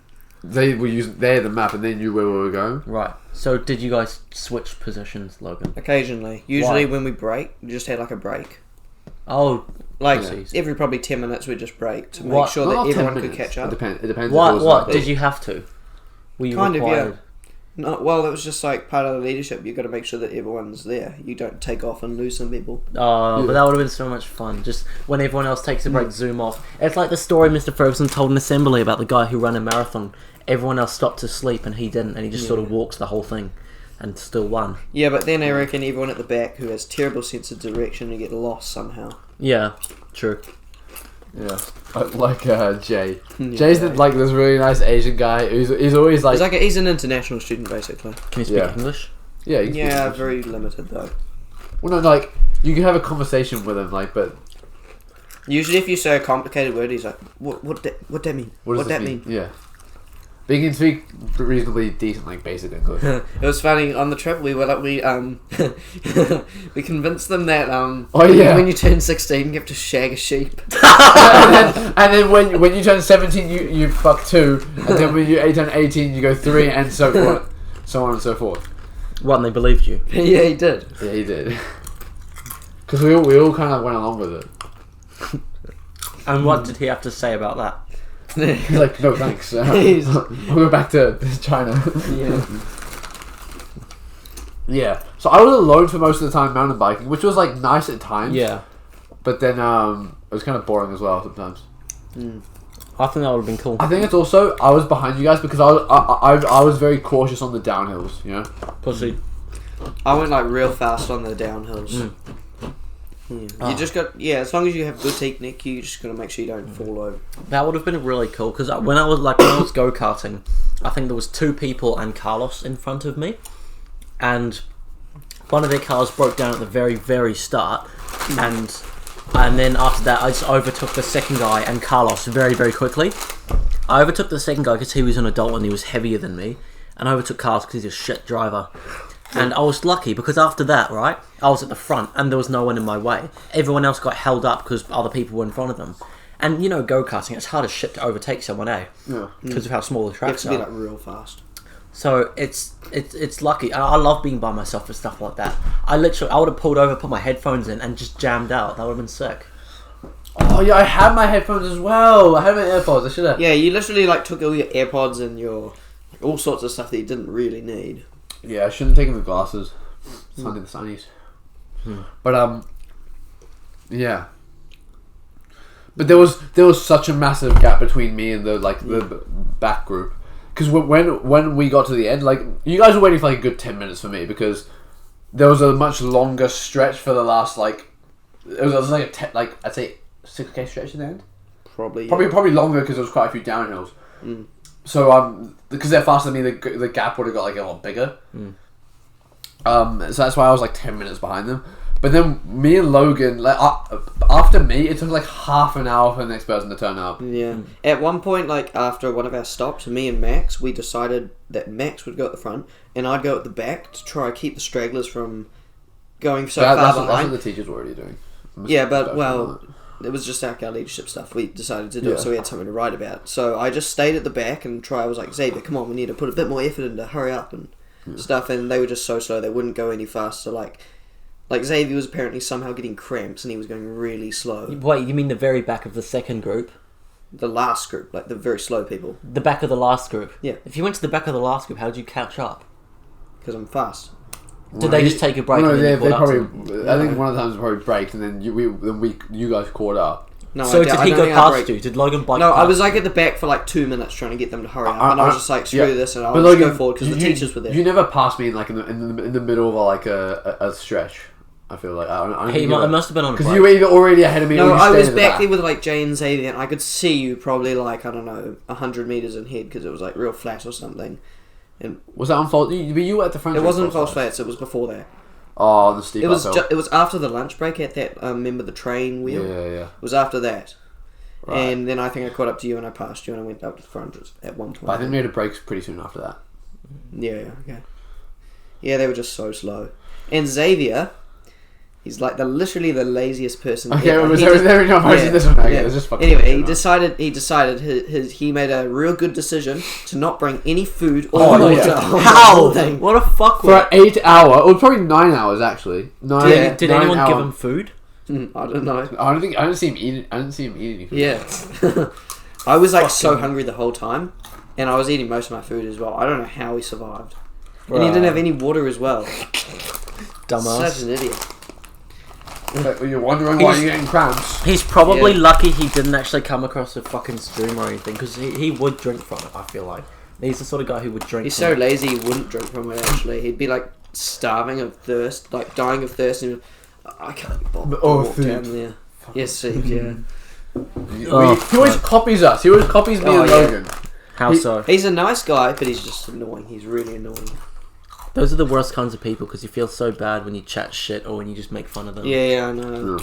they had the map and they knew where we were going. Right. So did you guys switch positions, Logan? Occasionally, usually when we break, we just had like a break. Oh, Like Yeah. every probably 10 minutes, we just break to make What? sure Not that 10 everyone could minutes. catch up. It depends. what? Did you have to? Were you Kind of, required? yeah. No, well, it was just like part of the leadership. You got to make sure that everyone's there. You don't take off and lose some people. Oh, but that would have been so much fun. Just when everyone else takes a break, zoom off. It's like the story Mr. Ferguson told in Assembly about the guy who ran a marathon. Everyone else stopped to sleep and he didn't, and he just sort of walks the whole thing and still won. Yeah, but then I reckon everyone at the back who has terrible sense of direction and get lost somehow. Yeah, true. Yeah, like Jay. Jay's like this really nice Asian guy. He's always like He's an international student basically. Can you speak English? Yeah, he can speak Yeah, English. very limited though. Well, no, like you can have a conversation with him, like, but Usually, if you say a complicated word, he's like, "What that mean? what does that this mean? Yeah, but he can speak reasonably decent, like basic English. It was funny on the trip. We were like we convinced them that when you turn 16, you have to shag a sheep. and then when you turn 17, you fuck 2, and then when you turn 18, you go 3, and so forth, so on and so forth. What, and they believed you? Yeah, he did. Yeah, he did. Because we all kind of went along with it. And what did he have to say about that? He's like, no thanks. We'll go back to China. Yeah. Yeah. So I was alone for most of the time mountain biking, which was like nice at times. Yeah. But then it was kind of boring as well sometimes. I think that would have been cool. I think it's also I was behind you guys because I was very cautious on the downhills. You know. Pussy. I went like real fast on the downhills. Yeah. You just got as long as you have good technique, you just gotta make sure you don't fall over. That would have been really cool because when I was go karting, I think there was 2 people and Carlos in front of me, and one of their cars broke down at the very, very start, and then after that I just overtook the second guy and Carlos very, very quickly. I overtook the second guy because he was an adult and he was heavier than me, and I overtook Carlos because he's a shit driver. And I was lucky because after that, right, I was at the front and there was no one in my way. Everyone else got held up because other people were in front of them. And you know, go-karting, it's hard as shit to overtake someone, eh? Yeah. Because of how small the tracks You have are. to be like real fast. So it's lucky. I love being by myself and stuff like that. I would have pulled over, put my headphones in, and just jammed out. That would have been sick. Oh yeah, I had my headphones as well. I had my AirPods. I should have. Yeah, you literally like took all your AirPods and your all sorts of stuff that you didn't really need. Yeah, I shouldn't have taken the glasses. Sunny the sunnies. But yeah. But there was such a massive gap between me and the back group, because when we got to the end, like you guys were waiting for like a good 10 minutes for me because there was a much longer stretch for the last it was like I'd say 6K stretch at the end. Probably longer because there was quite a few downhills. So because they're faster than me, the gap would have got like a lot bigger. So that's why I was like 10 minutes behind them. But then me and Logan, like after me, it took like half an hour for the next person to turn up. Yeah. At one point, like after one of our stops, me and Max, we decided that Max would go at the front and I'd go at the back to try to keep the stragglers from going so far behind. That's what the teachers were already doing. Yeah, but it was just our leadership stuff. We decided to do it, so we had something to write about. So I just stayed at the back and I was like, Xavier, come on, we need to put a bit more effort in to hurry up and stuff. And they were just so slow; they wouldn't go any faster. Like Xavier was apparently somehow getting cramps and he was going really slow. Wait, you mean the very back of the second group? The last group, like the very slow people. The back of the last group? Yeah. If you went to the back of the last group, how did you catch up? Because I'm fast. Did they just take a break? No, and they probably. I think one of the times we probably braked, and then you guys caught up. No, so did he go past you? Did Logan bike? No, past I was like at the back for like 2 minutes trying to get them to hurry up, and I was just like, screw this, and I'll just go forward because the teachers were there. You never passed me in the middle of like a stretch. I feel like it must have been on a break. Because you were either already ahead of me. No, or you I was stayed back there with like Jay and Xavier, and I could see you probably like 100 meters ahead because it was like real flat or something. And was that on false? You were at the front. It wasn't false flats. It was before that. Oh, the steep. It was after the lunch break at that. Remember the train wheel? Yeah. It was after that. Right. And then I think I caught up to you and I passed you and I went up to the front at one point. But I think we had a break pretty soon after that. Yeah, okay. Yeah, they were just so slow. And Xavier, he's like literally the laziest person okay, ever. Was there no posting this one? Okay, it was just fucking anyway, he decided he made a real good decision to not bring any food or water. Yeah. How? What a fuck! For an 8 hour, or probably 9 hours actually. Did anyone give him food? I don't know. I didn't see him eat any food. Yeah. I was like so hungry the whole time, and I was eating most of my food as well. I don't know how he survived. And he didn't have any water as well. Dumbass. Such an idiot. But you're wondering why you're getting cramps. He's probably lucky he didn't actually come across a fucking stream or anything, because he would drink from it, I feel like. He's the sort of guy who would drink He's from so it. lazy he wouldn't drink from it, actually. He'd be like starving of thirst, like dying of thirst, and I can't be bothered to walk down there. Yes, Steve, yeah. He always copies us. He always copies me and Logan. How so? He's a nice guy, but he's just annoying. He's really annoying. Those are the worst kinds of people, because you feel so bad when you chat shit or when you just make fun of them. Yeah, I know.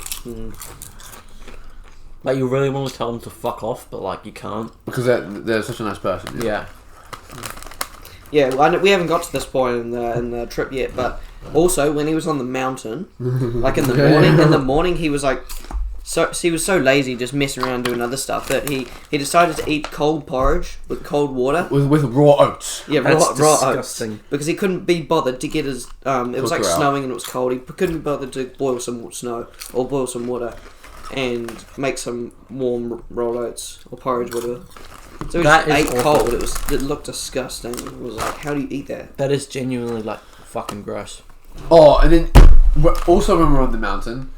Like, you really want to tell them to fuck off, but like, you can't. Because they're such a nice person. Yeah. Yeah, well, we haven't got to this point in the trip yet, but also when he was on the mountain, like in the morning, he was like, he was so lazy, just messing around doing other stuff, that he decided to eat cold porridge with cold water with raw oats. Yeah, That's raw disgusting. oats, because he couldn't be bothered to get his. It was like snowing and it was cold. He couldn't be bothered to boil some snow or boil some water and make some warm raw oats or porridge, whatever. So he just ate cold. It looked disgusting. It was like, how do you eat that? That is genuinely like fucking gross. Oh, and then also when we were on the mountain,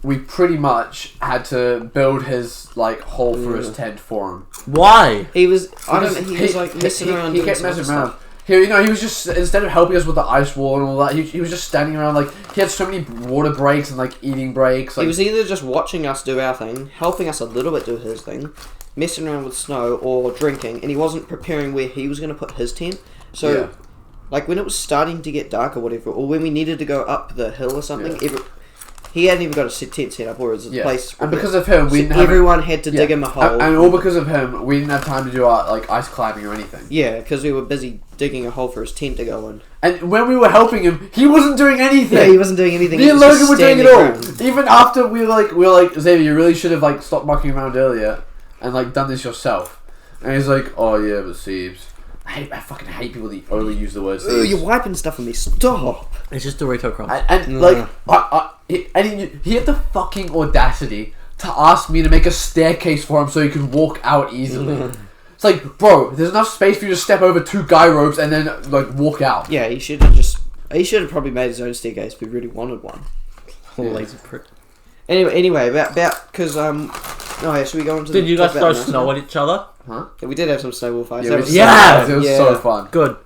we we pretty much had to build his like hole for his tent for him. Why? He was. I don't Because know. He was like messing around. He doing kept some messing other around. stuff. He was just, instead of helping us with the ice wall and all that, he was just standing around like, he had so many water breaks and like eating breaks. Like, He was either just watching us do our thing, helping us a little bit do his thing, messing around with snow, or drinking, and he wasn't preparing where he was going to put his tent. So, Yeah. like when it was starting to get dark or whatever, or when we needed to go up the hill or something, Yeah. he hadn't even got a tent set up, or his place. And because of him, we So didn't have everyone had to dig him a hole. and all because of him, we didn't have time to do our like ice climbing or anything. Yeah, because we were busy digging a hole for his tent to go in. And when we were helping him, he wasn't doing anything. Yeah, he wasn't doing anything. Me he and was Logan just were doing it standing all. around. Even after we were like, Xavier, you really should have like stopped mucking around earlier and like done this yourself. And he's like, oh yeah, but Siebes. I fucking hate people that only use the word Ooh, Siebes. you're wiping stuff on me. Stop. It's just Dorito crumbs. And like, he had the fucking audacity to ask me to make a staircase for him so he could walk out easily. It's like, bro, there's enough space for you to step over 2 guy ropes and then like walk out. Yeah, he should have probably made his own staircase if he really wanted one. Lazy prick. Anyway, about because oh yeah, should we go into? Did you guys talk throw about the snow at each other? Huh? Yeah, we did have some snowball fights. Yeah, That we was just- Yeah! it was yeah. so fun. Good.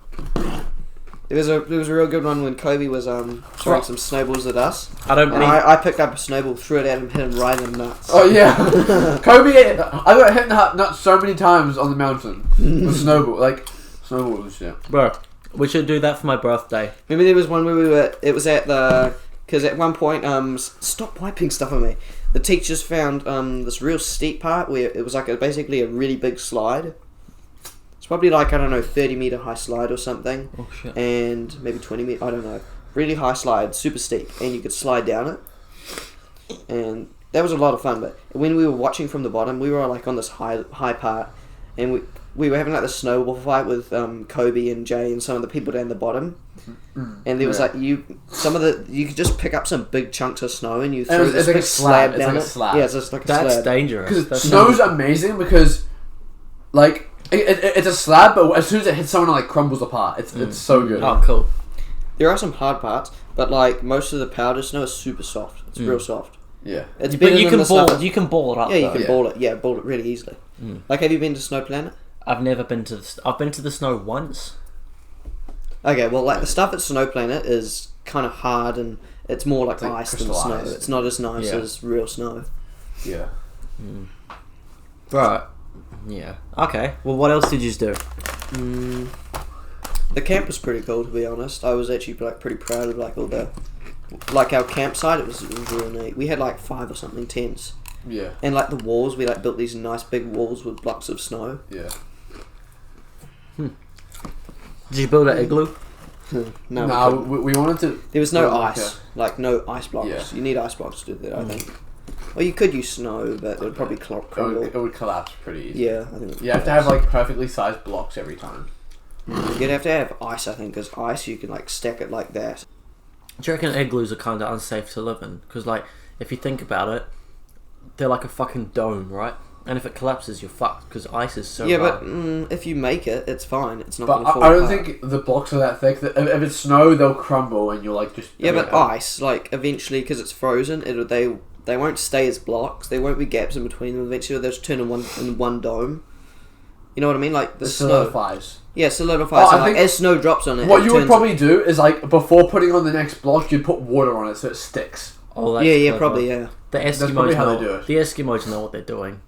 There was a real good one when Kobe was throwing some snowballs at us, I don't and mean... I picked up a snowball, threw it at him, hit him right in the nuts. Oh yeah, Kobe. I got hit in the nuts so many times on the mountain with snowballs and shit. Bro, we should do that for my birthday. Remember there was one where we were. It was at the because at one point stop wiping stuff on me. The teachers found this real steep part where it was like basically a really big slide. It's probably like, I don't know, 30-meter high slide or something. Oh shit. And maybe 20 meter, I don't know. Really high slide, super steep, and you could slide down it. And that was a lot of fun, but when we were watching from the bottom, we were like on this high part, and we were having like the snowball fight with Kobe and Jay and some of the people down the bottom. And there was like you could just pick up some big chunks of snow and you throw this like big a slab. down It's like a slab. Yeah, it's just like a That's slab. dangerous. Because That's snow's amazing because, like, it's a slab, but as soon as it hits someone, it like crumbles apart. It's so good. Oh, cool. There are some hard parts, but like most of the powder snow is super soft. It's real soft. Yeah. It's But better you than can the stuff you can ball it up. Yeah, you though. can Yeah. ball it. Yeah, ball it really easily. Like, have you been to Snow Planet? I've never been to I've been to the snow once. Okay, well, like the stuff at Snow Planet is kind of hard and it's more like It's like ice than snow. crystallized. It's not as nice Yeah. as real snow. Yeah. Right. Yeah. Okay. Well, what else did you do? The camp was pretty cool, to be honest. I was actually like pretty proud of like all the like our campsite. It was real neat. We had like 5 or something tents, Yeah. and like the walls, we like built these nice big walls with blocks of snow. Yeah. Did you build an igloo? No, No, we couldn't. we wanted to. There was no well, like ice, like no ice blocks. Yeah. You need ice blocks to do that, I think. Well, you could use snow, but it would probably It crumble. would collapse pretty easy. Yeah, I think. You have to have like perfectly sized blocks every time. You'd have to have ice, I think, because ice you can like stack it like that. Do you reckon igloos are kind of unsafe to live in? Because, like, if you think about it, they're like a fucking dome, right? And if it collapses, you're fucked because ice is so Yeah, hard. but if you make it, it's fine. It's not But going to fall I don't apart. think the blocks are that thick. If it's snow, they'll crumble and you'll like just. Yeah, but ice, like eventually, because it's frozen, they won't stay as blocks. There won't be gaps in between them. Eventually, they'll just turn in one dome. You know what I mean? Like the it snow. solidifies. Yeah, solidifies. Oh, I and, like, think as snow drops on it, What it you would turns- probably do is like before putting on the next block, you'd put water on it so it sticks. Oh, that's Yeah, clever. probably, yeah. The Eskimos probably how know. they do it. The Eskimos know what they're doing.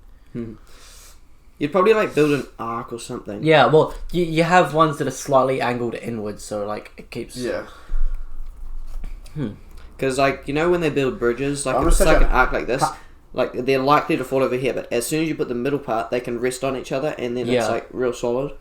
You'd probably like build an arc or something. Yeah, well, you have ones that are slightly angled inwards, so like it keeps. Yeah. Because like you know when they build bridges, like I'm if it's gonna like say an arc like this, like they're likely to fall over here. But as soon as you put the middle part, they can rest on each other, and then it's Yeah. like real solid.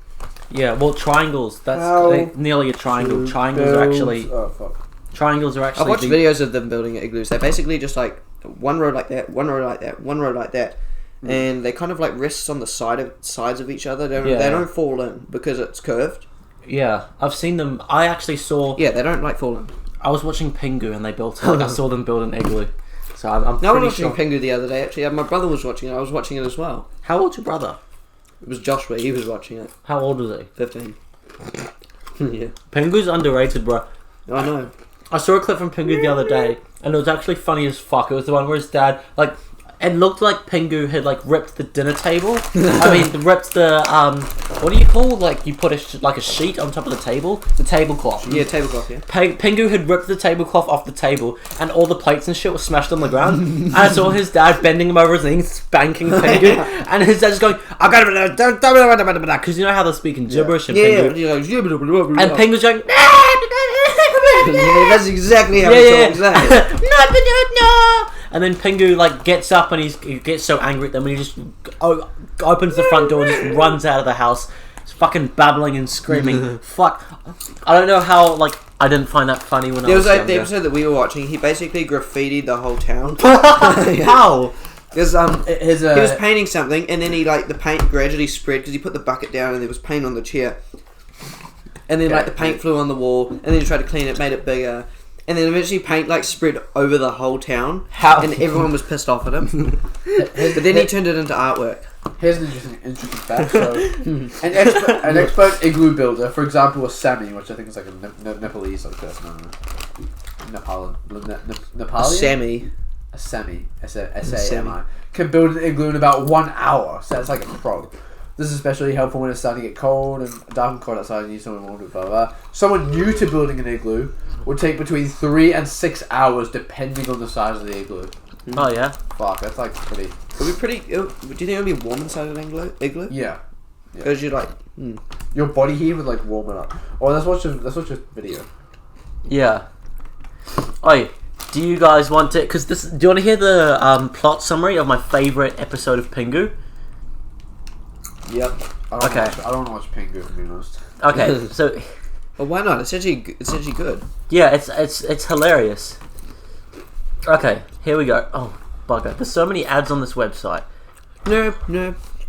Yeah, well, triangles. That's How nearly a triangle. Triangles are actually. Oh fuck. Triangles are I've actually. watched videos of them building igloos. They're basically just like one row like that, one row like that, one row like that, and they kind of like rest on the sides of each other. Yeah. They don't fall in because it's curved. Yeah, I've seen them. I actually saw. Yeah, they don't like fall in. I was watching Pingu and they built it. Like, I saw them build an igloo. So I'm No, I was pretty watching sure. Pingu the other day. Actually, my brother was watching it. I was watching it as well. How old's your brother? It was Joshua. He was watching it. How old was he? 15. Yeah, Pingu's underrated, bro. I know. I saw a clip from Pingu the other day, and it was actually funny as fuck. It was the one where his dad, like, it looked like Pingu had, like, ripped the dinner table. Ripped the, what do you call, like, you put a sheet on top of the table? The tablecloth. Yeah, tablecloth, yeah. Pingu had ripped the tablecloth off the table, and all the plates and shit were smashed on the ground. And I saw his dad bending him over his knees, spanking Pingu, and his dad just going, I got it, because you know how they're speaking gibberish in Pingu. Yeah. And Pingu's going, Yeah, that's exactly how he talks. no. And then Pingu like gets up and he gets so angry at them and he just opens the front door and just runs out of the house. He's fucking babbling and screaming. Fuck. I don't know how like I didn't find that funny when I was There was younger. the episode that we were watching. He basically graffitied the whole town. How? Because he was painting something, and then the paint gradually spread because he put the bucket down and there was paint on the chair. And then the paint flew on the wall, and then he tried to clean it, made it bigger, and then eventually paint spread over the whole town. How? And everyone was pissed off at him. But then he turned it into artwork. Here's an interesting fact. So, an expert igloo builder, for example, was Sami, which I think is like a Nepalese person. Nepalian? Sammy. Sami. Can build an igloo in about 1 hour. So that's like a pro. This is especially helpful when it's starting to get cold and dark and cold outside and you need someone warm to blah blah. Someone new to building an igloo would take between 3 and 6 hours depending on the size of the igloo. Oh yeah. Fuck, that's like pretty. It'll be pretty. Do you think it'll be warm inside an igloo? Yeah. Because you're your body heat would like warm it up. Oh, let's watch a video. Yeah. Oi, do you guys want it? Because do you want to hear the plot summary of my favourite episode of Pingu? Yep. I don't want to watch Pingu, to be honest. Okay, so Well, why not? It's actually good. yeah, it's hilarious. Okay, here we go. Oh bugger! There's so many ads on this website. No.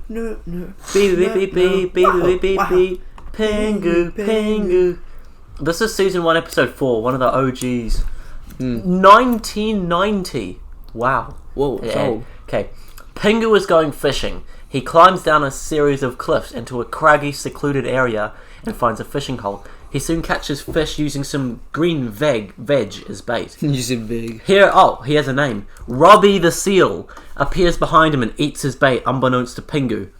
Beep beep beep beep beep beep beep. Pingu. This is season 1, episode 4. One of the OGs. 1990. Wow. Whoa. It's old. Okay. Pingu is going fishing. He climbs down a series of cliffs into a craggy, secluded area and finds a fishing hole. He soon catches fish using some green veg as bait. You said big. He has a name. Robbie the Seal appears behind him and eats his bait, unbeknownst to Pingu.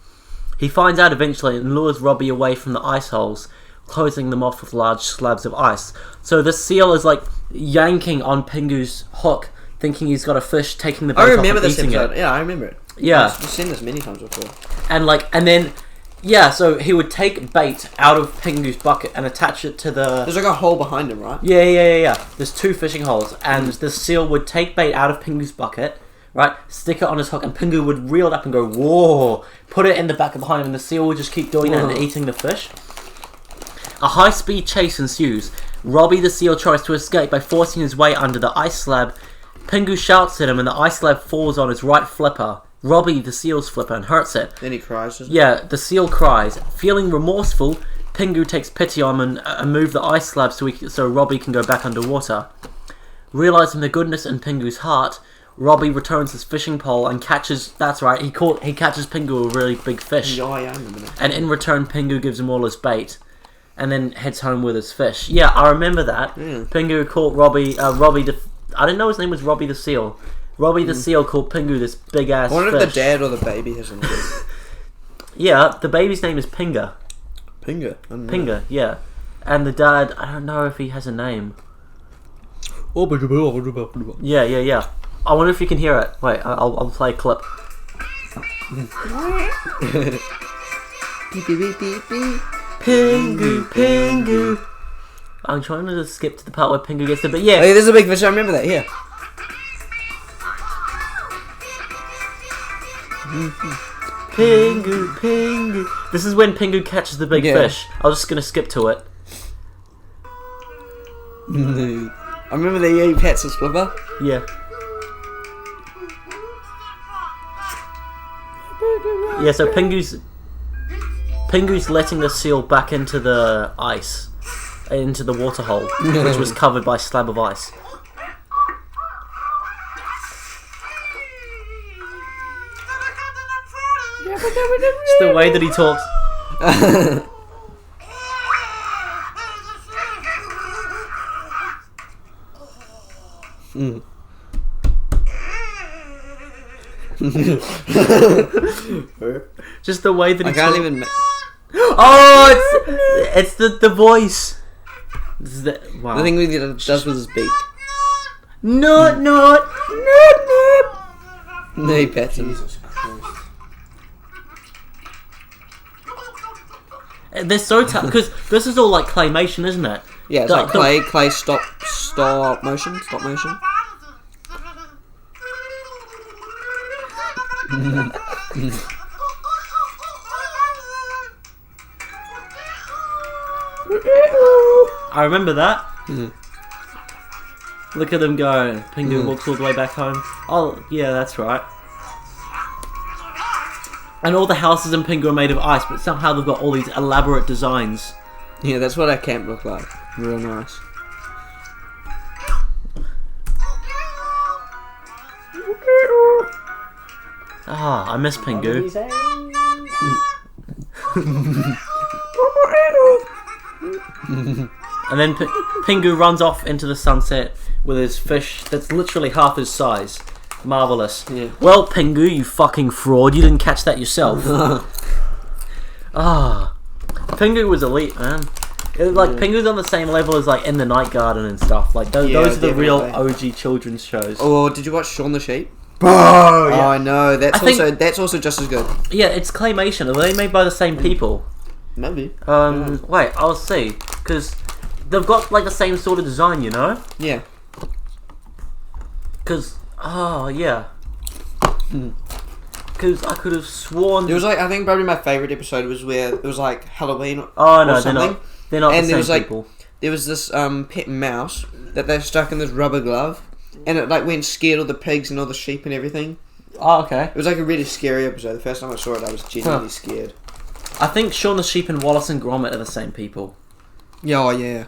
He finds out eventually and lures Robbie away from the ice holes, closing them off with large slabs of ice. So the seal is like yanking on Pingu's hook, thinking he's got a fish, taking the bait I off remember and this eating episode. it. Yeah, I remember it. Yeah. I've seen this many times before. So he would take bait out of Pingu's bucket and attach it to the... There's like a hole behind him, right? Yeah. There's 2 fishing holes, and the seal would take bait out of Pingu's bucket, right, stick it on his hook, and Pingu would reel it up and go, whoa, put it in the back of behind him, and the seal would just keep doing that and eating the fish. A high-speed chase ensues. Robbie the seal tries to escape by forcing his way under the ice slab. Pingu shouts at him, and the ice slab falls on his right flipper, Robbie the seal's flipper, and hurts it. Then he cries. Yeah, the seal cries. Feeling remorseful, Pingu takes pity on him and moves the ice slab so Robbie can go back underwater. Realizing the goodness in Pingu's heart, Robbie returns his fishing pole and catches... That's right, he catches Pingu a really big fish. Oh, yeah, I remember that. And in return, Pingu gives him all his bait. And then heads home with his fish. Yeah, I remember that. Yeah. Pingu caught Robbie I didn't know his name was Robbie the Seal. Robbie the Seal called Pingu this big ass fish. I wonder if the dad or the baby has a name. Yeah, the baby's name is Pinga. Pingu. Pinga, yeah. And the dad, I don't know if he has a name. Yeah. I wonder if you can hear it. Wait, I'll play a clip. Beep, beep, beep, beep, beep. Pingu. I'm trying to skip to the part where Pingu gets it, but yeah. Oh, yeah, there's a big fish. I remember that. Yeah. Pingu. This is when Pingu catches the big fish. I was just gonna skip to it. I remember that he pets his flipper. Yeah. Yeah, so Pingu's letting the seal back into the ice, into the water hole, which was covered by a slab of ice. It's the way that he talks. Just the way that I he can't talks. even. Oh, it's the voice. Wow. The thing he does with his beak. No. No, he pets him. Jesus Christ. They're so tough because this is all like claymation, isn't it? Yeah, it's like clay stop motion. I remember that. Look at him go. Pingu walks all the way back home. Oh, yeah, that's right. And all the houses in Pingu are made of ice, but somehow they've got all these elaborate designs. Yeah, that's what our camp looked like. Real nice. Ah, I miss Pingu. And then Pingu runs off into the sunset with his fish that's literally half his size. Marvellous. Yeah. Well, Pingu, you fucking fraud. You didn't catch that yourself. Pingu was elite, man. Pingu's on the same level as like In the Night Garden and stuff. Like those are the real OG children's shows. Oh, did you watch Shaun the Sheep? Oh, Oh, I know. I think- That's also just as good. Yeah, it's claymation. Are they made by the same people? Maybe. Wait, I'll see. Because they've got like the same sort of design, you know? Yeah. Because, yeah. Because I could have sworn. It was like, I think probably my favourite episode was where it was like Halloween or Oh no, something. they're not And the there same was people. There was this pet mouse that they stuck in this rubber glove, and it like went and scared all the pigs and all the sheep and everything. Oh, okay. It was like a really scary episode. The first time I saw it, I was genuinely scared. I think Shaun the Sheep and Wallace and Gromit are the same people. Yeah, oh yeah.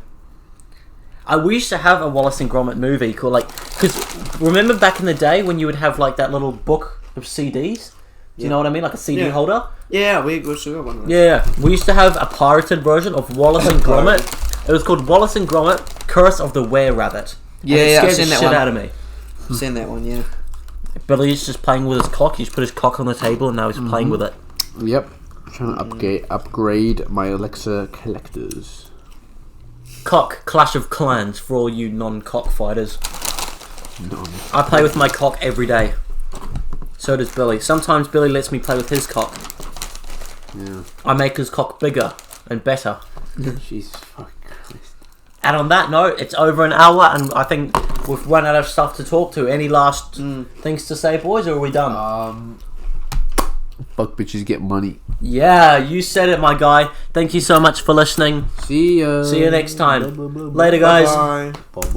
We used to have a Wallace and Gromit movie called because remember back in the day when you would have like that little book of CDs? Do you know what I mean? Like a CD holder? Yeah, we still got one of those. Yeah, we used to have a pirated version of Wallace and Gromit. It was called Wallace and Gromit: Curse of the Were-Rabbit. And Yeah, it I've scared seen the that shit one. out of me. Seen that one, yeah. Billy's just playing with his cock. He's put his cock on the table and now he's playing with it. Yep. I'm trying to upgrade my elixir collectors. Cock Clash of Clans for all you non-cock fighters. No. I play with my cock every day. So does Billy. Sometimes Billy lets me play with his cock. Yeah. I make his cock bigger and better. Jesus fucking Christ. And on that note, it's over an hour and I think we've run out of stuff to talk to. Any last things to say, boys, or are we done? Fuck bitches get money. Yeah, you said it, my guy. Thank you so much for listening. See ya. See you next time. Later, guys. Bye. Bye-bye.